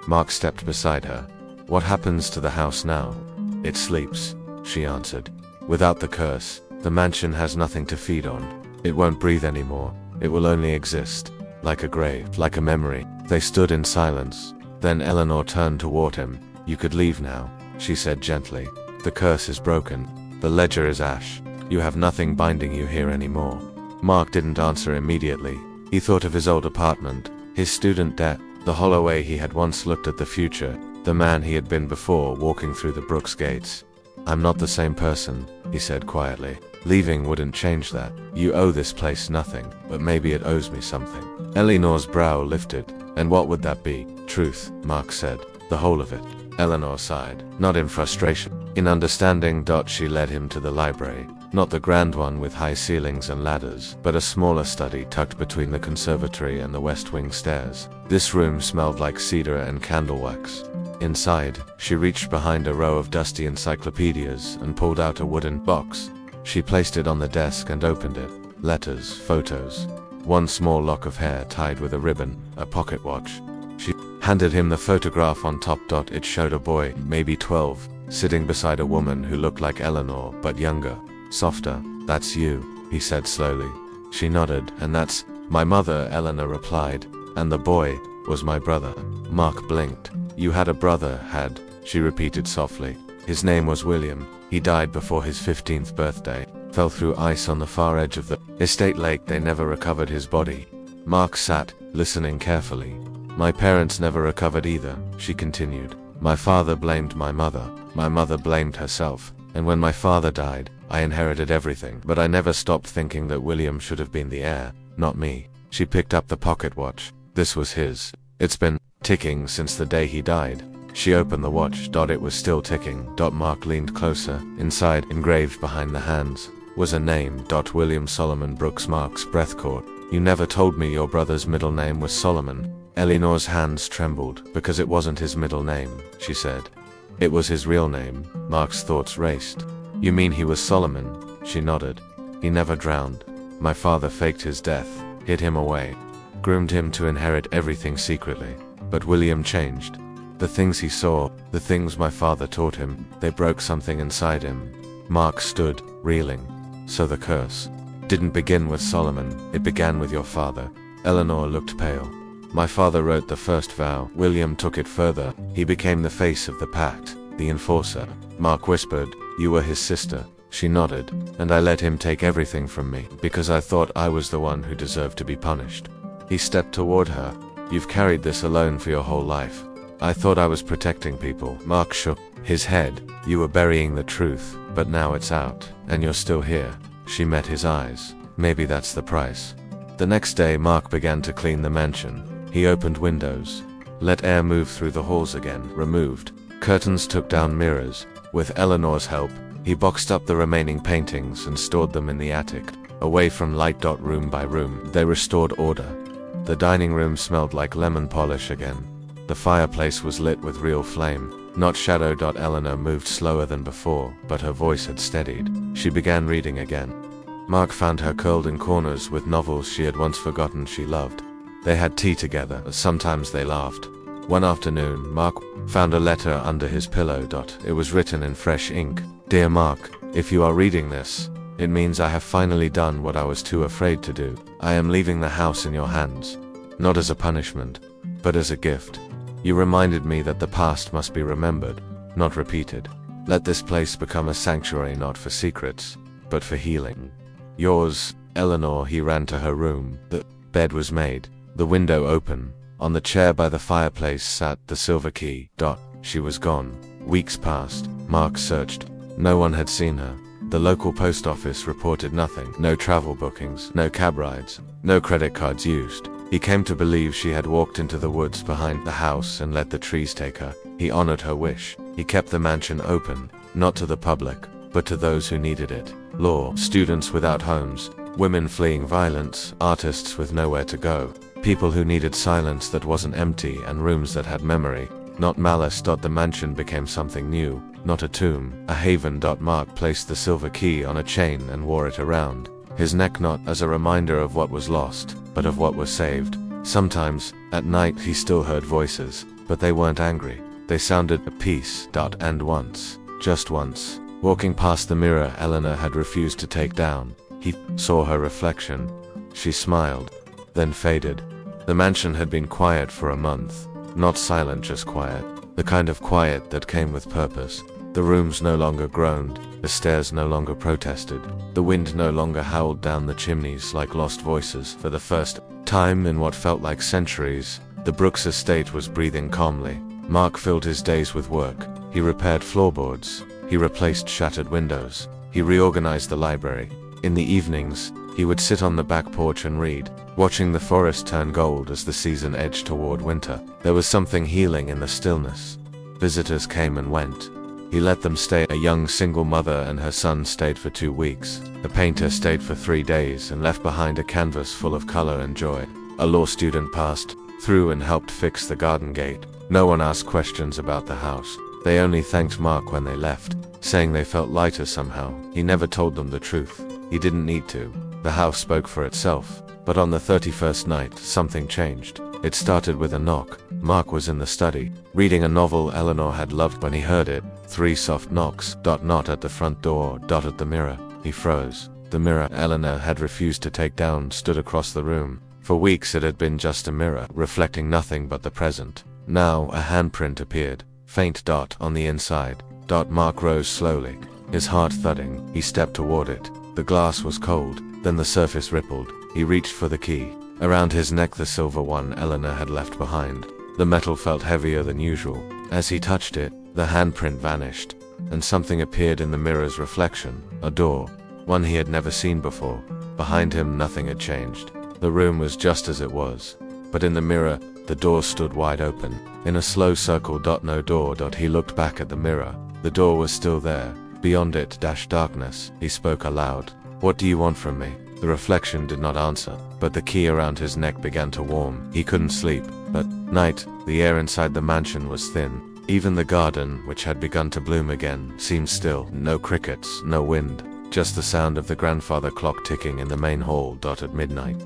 Mark stepped beside her. "What happens to the house now?" "It sleeps," she answered. "Without the curse, the mansion has nothing to feed on. It won't breathe anymore. It will only exist, like a grave, like a memory." They stood in silence. Then Eleanor turned toward him. "You could leave now," she said gently. "The curse is broken. The ledger is ash. You have nothing binding you here anymore." Mark didn't answer immediately. He thought of his old apartment, his student debt, the hollow way he had once looked at the future, the man he had been before walking through the Brooks gates. "I'm not the same person," he said quietly. "Leaving wouldn't change that. You owe this place nothing, but maybe it owes me something." Eleanor's brow lifted. "And what would that be?" "Truth," Mark said. "The whole of it." Eleanor sighed, not in frustration, in understanding. She led him to the library. Not the grand one with high ceilings and ladders, but a smaller study tucked between the conservatory and the west wing stairs. This room smelled like cedar and candle wax. Inside, she reached behind a row of dusty encyclopedias and pulled out a wooden box. She placed it on the desk and opened it. Letters, photos, one small lock of hair tied with a ribbon, a pocket watch. She handed him the photograph on top. It showed a boy, maybe 12, sitting beside a woman who looked like Eleanor, but younger, softer. "That's you," he said slowly. She nodded. "And that's my mother," Eleanor replied. "And the boy was my brother." Mark blinked. "You had a brother, had," she repeated softly. "His name was William. He died before his 15th birthday. Fell through ice on the far edge of the estate lake. They never recovered his body." Mark sat, listening carefully. "My parents never recovered either," she continued. "My father blamed my mother. My mother blamed herself. And when my father died, I inherited everything. But I never stopped thinking that William should have been the heir, not me." She picked up the pocket watch. This was his. "It's been ticking since the day he died." She opened the watch. It was still ticking. Mark leaned closer. Inside, engraved behind the hands, was a name. William Solomon Brooks. Mark's breath caught. "You never told me your brother's middle name was Solomon." Eleanor's hands trembled. "Because it wasn't his middle name," she said. "It was his real name." Mark's thoughts raced. "You mean he was Solomon?" She nodded. "He never drowned. My father faked his death, hid him away, groomed him to inherit everything secretly. But William changed. The things he saw, the things my father taught him, they broke something inside him." Mark stood, reeling. "So the curse didn't begin with Solomon, it began with your father." Eleanor looked pale. "My father wrote the first vow. William took it further. He became the face of the pact, the enforcer." Mark whispered, "You were his sister." She nodded. "And I let him take everything from me, because I thought I was the one who deserved to be punished." He stepped toward her. "You've carried this alone for your whole life. I thought I was protecting people." Mark shook his head. "You were burying the truth, but now it's out, and you're still here." She met his eyes. "Maybe that's the price." The next day, Mark began to clean the mansion. He opened windows, let air move through the halls again, removed curtains, took down mirrors. With Eleanor's help, he boxed up the remaining paintings and stored them in the attic, away from light. Room by room, they restored order. The dining room smelled like lemon polish again. The fireplace was lit with real flame, not shadow. Eleanor moved slower than before, but her voice had steadied. She began reading again. Mark found her curled in corners with novels she had once forgotten she loved. They had tea together. Sometimes they laughed. One afternoon, Mark found a letter under his pillow. It was written in fresh ink. "Dear Mark, if you are reading this, it means I have finally done what I was too afraid to do. I am leaving the house in your hands. Not as a punishment, but as a gift. You reminded me that the past must be remembered, not repeated. Let this place become a sanctuary not for secrets, but for healing. Yours, Eleanor." He ran to her room. The bed was made, the window open. On the chair by the fireplace sat the silver key. She was gone. Weeks passed. Mark searched. No one had seen her. The local post office reported nothing. No travel bookings, no cab rides, no credit cards used. He came to believe she had walked into the woods behind the house and let the trees take her. He honored her wish. He kept the mansion open, not to the public, but to those who needed it. Law students without homes, women fleeing violence, artists with nowhere to go, people who needed silence that wasn't empty and rooms that had memory, not malice. The mansion became something new, not a tomb, a haven. Mark placed the silver key on a chain and wore it around his neck, not as a reminder of what was lost, but of what was saved. Sometimes, at night, he still heard voices, but they weren't angry. They sounded at peace. And once, just once, walking past the mirror Eleanor had refused to take down, he saw her reflection. She smiled, then faded. The mansion had been quiet for a month. Not silent, just quiet. The kind of quiet that came with purpose. The rooms no longer groaned, the stairs no longer protested, the wind no longer howled down the chimneys like lost voices. For the first time in what felt like centuries, the Brooks estate was breathing calmly. Mark filled his days with work. He repaired floorboards, he replaced shattered windows, he reorganized the library. In the evenings, he would sit on the back porch and read, watching the forest turn gold as the season edged toward winter. There was something healing in the stillness. Visitors came and went. He let them stay. A young single mother and her son stayed for 2 weeks. The painter stayed for 3 days and left behind a canvas full of color and joy. A law student passed through and helped fix the garden gate. No one asked questions about the house. They only thanked Mark when they left, saying they felt lighter somehow. He never told them the truth. He didn't need to. The house spoke for itself. But on the 31st night, something changed. It started with a knock. Mark was in the study, reading a novel Eleanor had loved when he heard it. 3 soft knocks, not at the front door, at the mirror. He froze. The mirror Eleanor had refused to take down stood across the room. For weeks it had been just a mirror, reflecting nothing but the present. Now a handprint appeared, faint on the inside. Mark rose slowly, his heart thudding. He stepped toward it. The glass was cold, then the surface rippled. He reached for the key. Around his neck the silver one Eleanor had left behind. The metal felt heavier than usual. As he touched it, the handprint vanished, and something appeared in the mirror's reflection. A door, one he had never seen before. Behind him nothing had changed. The room was just as it was. But in the mirror, the door stood wide open. In a slow circle. No door. He looked back at the mirror. The door was still there. Beyond it, darkness. He spoke aloud. "What do you want from me?" The reflection did not answer, but the key around his neck began to warm. He couldn't sleep. At night, the air inside the mansion was thin. Even the garden, which had begun to bloom again, seemed still. No crickets, no wind, just the sound of the grandfather clock ticking in the main hall. At midnight,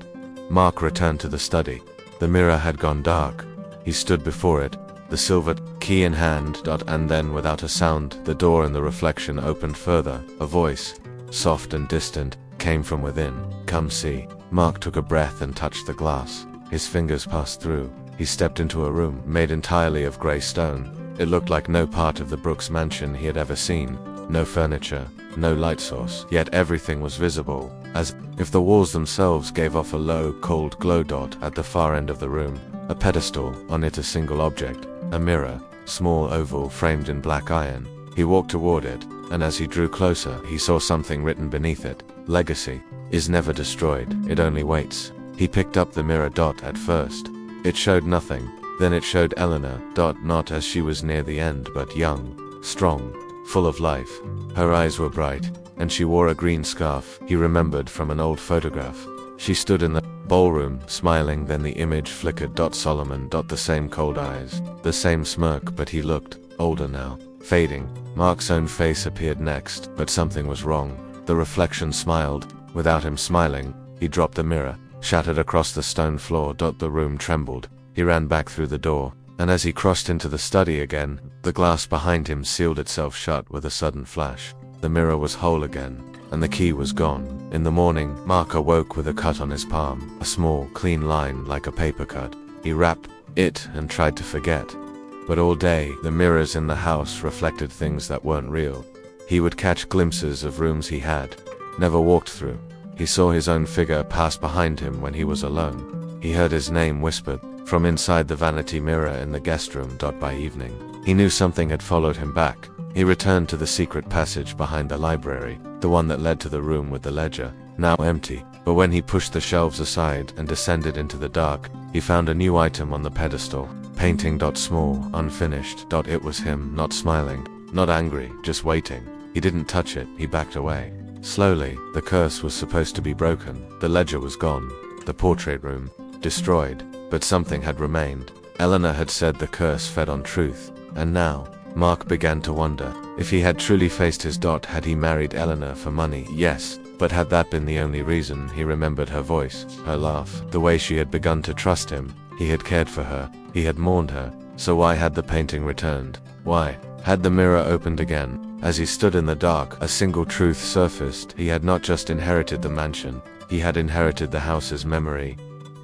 Mark returned to the study. The mirror had gone dark. He stood before it, the silver key in hand. And then, without a sound, the door in the reflection opened further. A voice, soft and distant, came from within. "Come see." Mark took a breath and touched the glass. His fingers passed through. He stepped into a room made entirely of grey stone. It looked like no part of the Brooks mansion he had ever seen. No furniture, no light source, yet everything was visible, as if the walls themselves gave off a low, cold glow. At the far end of the room, a pedestal, on it a single object, a mirror, small oval framed in black iron. He walked toward it, and as he drew closer, he saw something written beneath it. "Legacy is never destroyed, it only waits." He picked up the mirror. At first, it showed nothing. Then it showed Eleanor. Not as she was near the end, but young, strong, full of life. Her eyes were bright, and she wore a green scarf he remembered from an old photograph. She stood in the ballroom, smiling. Then the image flickered. Solomon. The same cold eyes, the same smirk, but he looked older now, fading. Mark's own face appeared next, but something was wrong. The reflection smiled. Without him smiling, he dropped the mirror, shattered across the stone floor. The room trembled. He ran back through the door, and as he crossed into the study again, the glass behind him sealed itself shut with a sudden flash. The mirror was whole again, and the key was gone. In the morning, Mark awoke with a cut on his palm, a small, clean line like a paper cut. He wrapped it and tried to forget. But all day, the mirrors in the house reflected things that weren't real. He would catch glimpses of rooms he had never walked through. He saw his own figure pass behind him when he was alone. He heard his name whispered from inside the vanity mirror in the guest room. By evening, he knew something had followed him back. He returned to the secret passage behind the library, the one that led to the room with the ledger, now empty. But when he pushed the shelves aside and descended into the dark, he found a new item on the pedestal. Painting. Small, unfinished. It was him, not smiling, not angry, just waiting. He didn't touch it. He backed away. Slowly, the curse was supposed to be broken. The ledger was gone. The portrait room, destroyed. But something had remained. Eleanor had said the curse fed on truth. And now, Mark began to wonder if he had truly faced his. Had he married Eleanor for money? Yes. But had that been the only reason? He remembered her voice, her laugh, the way she had begun to trust him. He had cared for her. He had mourned her. So why had the painting returned? Why had the mirror opened again? As he stood in the dark, a single truth surfaced. He had not just inherited the mansion, he had inherited the house's memory.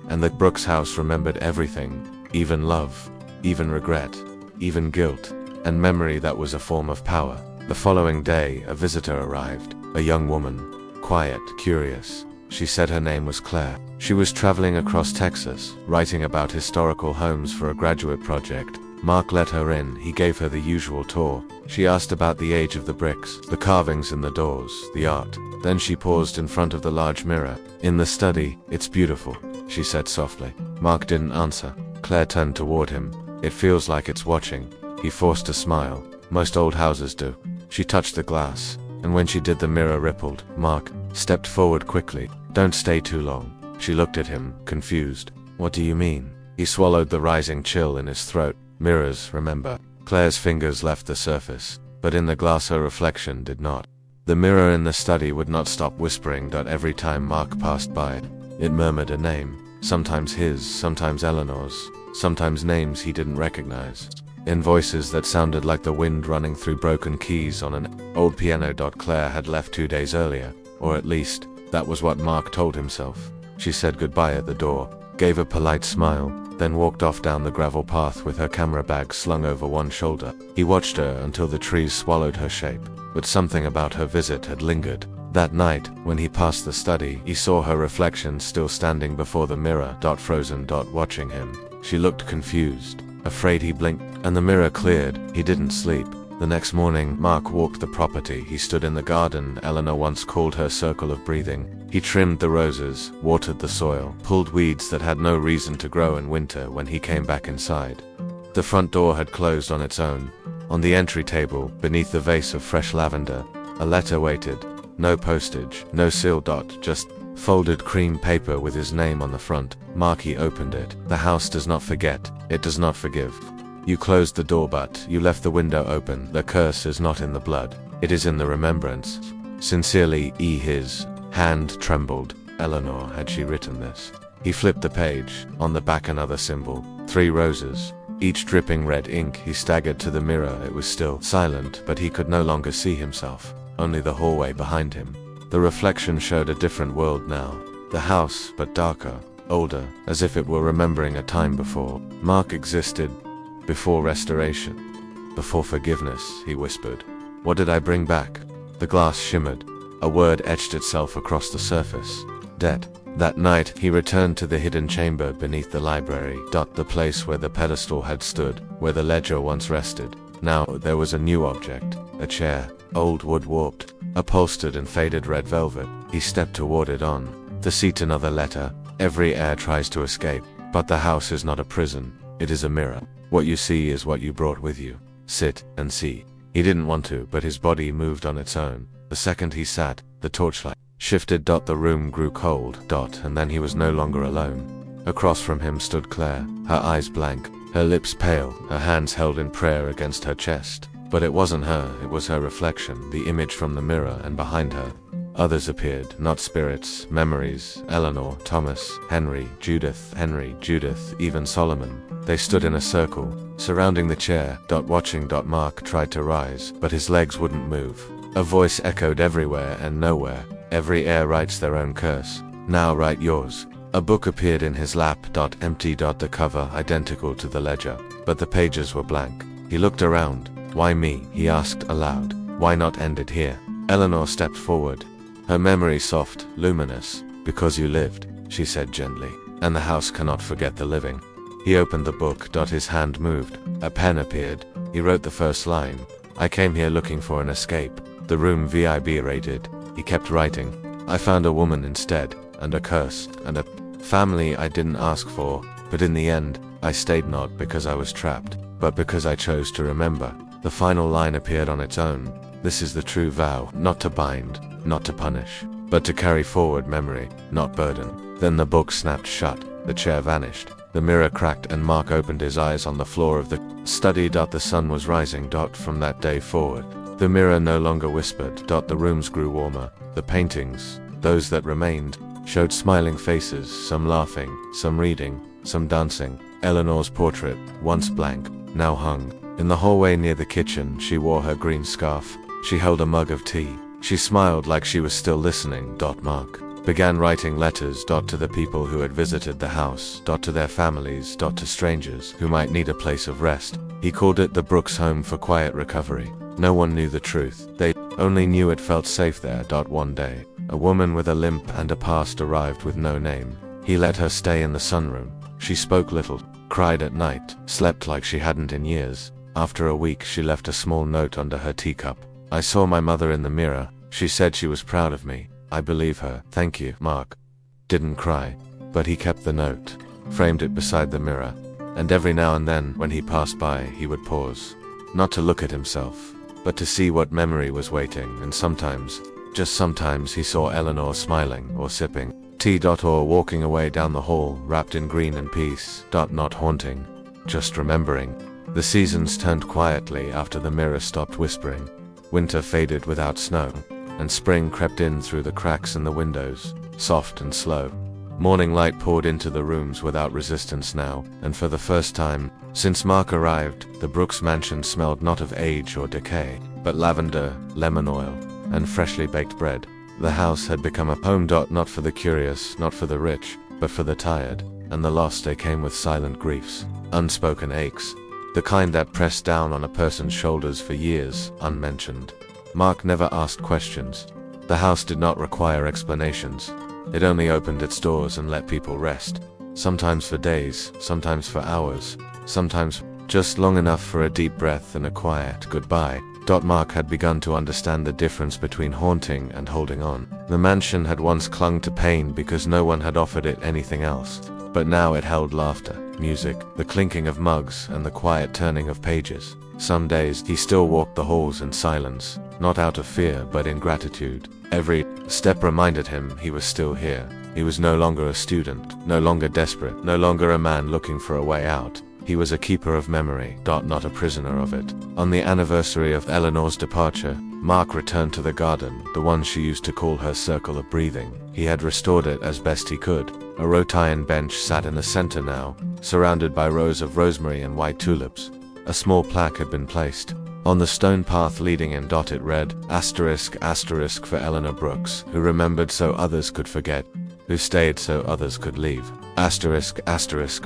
And the Brooks house remembered everything, even love, even regret, even guilt, and memory. That was a form of power. The following day, a visitor arrived, a young woman, quiet, curious. She said her name was Claire. She was traveling across Texas, writing about historical homes for a graduate project. Mark let her in. He gave her the usual tour. She asked about the age of the bricks, the carvings in the doors, the art. Then she paused in front of the large mirror. "In the study, it's beautiful," she said softly. Mark didn't answer. Claire turned toward him. "It feels like it's watching." He forced a smile. Most old houses do. She touched the glass, and when she did the mirror rippled. Mark stepped forward quickly. Don't stay too long. She looked at him, confused. What do you mean? He swallowed the rising chill in his throat. Mirrors, remember. Claire's fingers left the surface, but in the glass her reflection did not. The mirror in the study would not stop whispering. Every time Mark passed by, it murmured a name. Sometimes his, sometimes Eleanor's, sometimes names he didn't recognize. In voices that sounded like the wind running through broken keys on an old piano. Claire had left 2 days earlier, or at least, that was what Mark told himself. She said goodbye at the door, gave a polite smile, then walked off down the gravel path with her camera bag slung over one shoulder. He watched her until the trees swallowed her shape, but something about her visit had lingered. That night, when he passed the study, he saw her reflection still standing before the mirror. Frozen. Watching him. She looked confused, afraid. He blinked, and the mirror cleared. He didn't sleep. The next morning, Mark walked the property. He stood in the garden Eleanor once called her circle of breathing. He trimmed the roses, watered the soil, pulled weeds that had no reason to grow in winter. When he came back inside, the front door had closed on its own. On the entry table, beneath the vase of fresh lavender, a letter waited. No postage, no seal. Just folded cream paper with his name on the front. Marky opened it. The house does not forget, it does not forgive. You closed the door, but you left the window open. The curse is not in the blood, it is in the remembrance. Sincerely, his hand trembled. Eleanor, had she written this? He flipped the page. On the back another symbol. 3 roses, each dripping red ink. He staggered to the mirror. It was still silent, but he could no longer see himself. Only the hallway behind him. The reflection showed a different world now. The house, but darker, older, as if it were remembering a time before. Mark existed. Before restoration. Before forgiveness, he whispered. What did I bring back? The glass shimmered. A word etched itself across the surface. Debt. That night, he returned to the hidden chamber beneath the library. The place where the pedestal had stood, where the ledger once rested. Now, there was a new object. A chair. Old wood warped, upholstered in faded red velvet. He stepped toward it. On the seat another letter. Every heir tries to escape, but the house is not a prison, it is a mirror. What you see is what you brought with you. Sit and see. He didn't want to, but his body moved on its own. The second he sat, the torchlight shifted. The room grew cold. And then he was no longer alone. Across from him stood Claire, her eyes blank, her lips pale, her hands held in prayer against her chest. But it wasn't her, it was her reflection, the image from the mirror, and behind her, others appeared, not spirits, memories. Eleanor, Thomas, Henry, Judith, even Solomon. They stood in a circle, surrounding the chair. Watching. Mark tried to rise, but his legs wouldn't move. A voice echoed everywhere and nowhere. Every heir writes their own curse. Now write yours. A book appeared in his lap. Empty. The cover identical to the ledger, but the pages were blank. He looked around. Why me? He asked aloud. Why not end it here? Eleanor stepped forward, her memory soft, luminous. Because you lived, she said gently, and the house cannot forget the living. He opened the book. His hand moved. A pen appeared. He wrote the first line. I came here looking for an escape. The room VIB rated. He kept writing. I found a woman instead, and a curse, and a family I didn't ask for, but in the end, I stayed not because I was trapped, but because I chose to remember. The final line appeared on its own. This is the true vow, not to bind, not to punish, but to carry forward memory, not burden. Then the book snapped shut, the chair vanished, the mirror cracked, and Mark opened his eyes on the floor of the study. The sun was rising. From that day forward, the mirror no longer whispered. The rooms grew warmer. The paintings, those that remained, showed smiling faces, some laughing, some reading, some dancing. Eleanor's portrait, once blank, now hung in the hallway near the kitchen. She wore her green scarf. She held a mug of tea. She smiled like she was still listening. Mark began writing letters. To the people who had visited the house. To their families. To strangers who might need a place of rest. He called it the Brooks Home for Quiet Recovery. No one knew the truth. They only knew it felt safe there. One day, a woman with a limp and a past arrived with no name. He let her stay in the sunroom. She spoke little, cried at night, slept like she hadn't in years. After a week, she left a small note under her teacup. I saw my mother in the mirror. She said she was proud of me. I believe her. Thank you. Mark didn't cry, but he kept the note, framed it beside the mirror, and every now and then, when he passed by, he would pause. not to look at himself, but to see what memory was waiting, and sometimes, just sometimes, he saw Eleanor smiling or sipping tea or walking away down the hall, wrapped in green and peace, not haunting, just remembering. The seasons turned quietly after the mirror stopped whispering. Winter faded without snow, and spring crept in through the cracks in the windows, soft and slow. Morning light poured into the rooms without resistance now, and for the first time since Mark arrived, the Brooks mansion smelled not of age or decay, but lavender, lemon oil, and freshly baked bread. The house had become a home. Not for the curious, not for the rich, but for the tired, and the lost. They came with silent griefs, unspoken aches, the kind that pressed down on a person's shoulders for years, unmentioned. Mark never asked questions. The house did not require explanations. It only opened its doors and let people rest. Sometimes for days, sometimes for hours, sometimes just long enough for a deep breath and a quiet goodbye. Mark had begun to understand the difference between haunting and holding on. The mansion had once clung to pain because no one had offered it anything else, but now it held laughter, music, the clinking of mugs, and the quiet turning of pages. Some days he still walked the halls in silence, not out of fear but in gratitude. Every step reminded him he was still here. He was no longer a student, no longer desperate, no longer a man looking for a way out. He was a keeper of memory, not a prisoner of it. On the anniversary of Eleanor's departure, Mark returned to the garden, the one she used to call her circle of breathing. He had restored it as best he could. A wrought iron bench sat in the center now, surrounded by rows of rosemary and white tulips. A small plaque had been placed. On the stone path leading in, it read, **** for Eleanor Brooks, who remembered so others could forget, who stayed so others could leave. ***.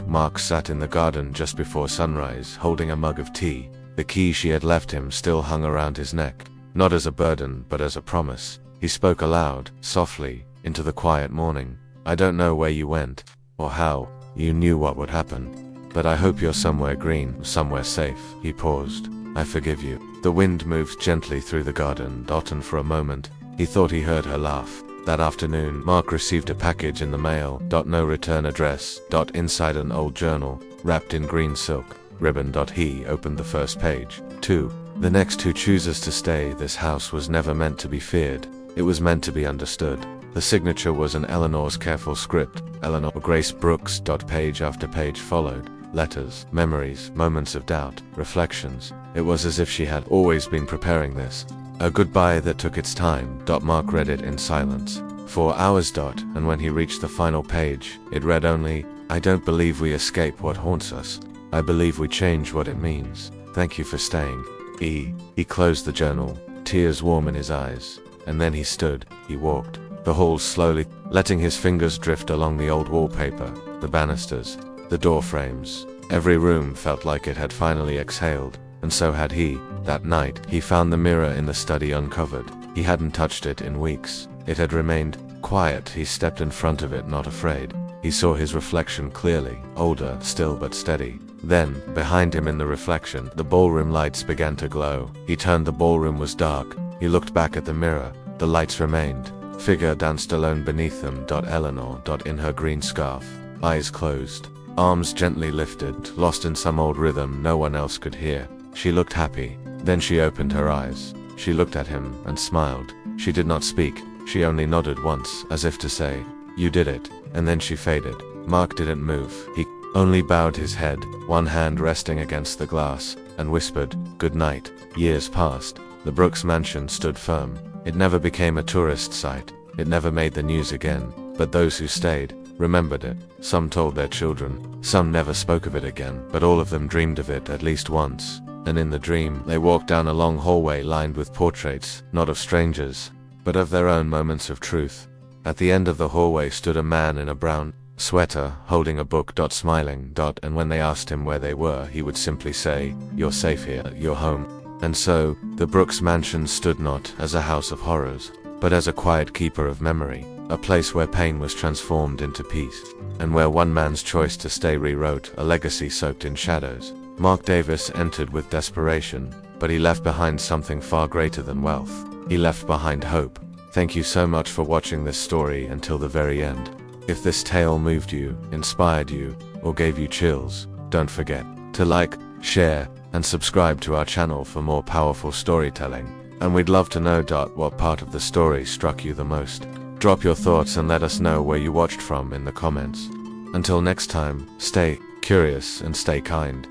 Mark sat in the garden just before sunrise, holding a mug of tea. The key she had left him still hung around his neck, not as a burden but as a promise. He spoke aloud, softly, into the quiet morning. "I don't know where you went, or how you knew what would happen, but I hope you're somewhere green, somewhere safe." He paused. "I forgive you." The wind moved gently through the garden, and for a moment, he thought he heard her laugh. That afternoon, Mark received a package in the mail, no return address, inside an old journal, wrapped in green silk ribbon. He opened the first page. 2. The next who chooses to stay. This house was never meant to be feared. It was meant to be understood. The signature was in Eleanor's careful script. Eleanor Grace Brooks. Page after page followed. Letters, memories, moments of doubt, reflections. It was as if she had always been preparing this. A goodbye that took its time. Mark read it in silence. 4 hours. And when he reached the final page, it read only, "I don't believe we escape what haunts us. I believe we change what it means. Thank you for staying." He closed the journal, tears warm in his eyes, and then he stood. He walked the halls slowly, letting his fingers drift along the old wallpaper, the banisters, the door frames. Every room felt like it had finally exhaled, and so had he. That night, he found the mirror in the study uncovered. He hadn't touched it in weeks. It had remained quiet. He stepped in front of it, not afraid. He saw his reflection clearly, older, still but steady. Then, behind him in the reflection, the ballroom lights began to glow. He turned. The ballroom was dark. He looked back at the mirror. The lights remained. Figure danced alone beneath them. Eleanor. In her green scarf. Eyes closed. Arms gently lifted, lost in some old rhythm no one else could hear. She looked happy. Then she opened her eyes. She looked at him and smiled. She did not speak. She only nodded once, as if to say, "You did it." And then she faded. Mark didn't move. He only bowed his head, one hand resting against the glass, and whispered, "Good night." Years passed. The Brooks mansion stood firm. It never became a tourist site. It never made the news again. But those who stayed remembered it. Some told their children. Some never spoke of it again. But all of them dreamed of it at least once. And in the dream, they walked down a long hallway lined with portraits, not of strangers, but of their own moments of truth. At the end of the hallway stood a man in a brown sweater, holding a book. Smiling. And when they asked him where they were, he would simply say, "You're safe here, you're home." And so, the Brooks mansion stood not as a house of horrors, but as a quiet keeper of memory, a place where pain was transformed into peace, and where one man's choice to stay rewrote a legacy soaked in shadows. Mark Davis entered with desperation, but he left behind something far greater than wealth. He left behind hope. Thank you so much for watching this story until the very end. If this tale moved you, inspired you, or gave you chills, don't forget to like, share, and subscribe to our channel for more powerful storytelling. And we'd love to know what part of the story struck you the most. Drop your thoughts and let us know where you watched from in the comments. Until next time, stay curious and stay kind.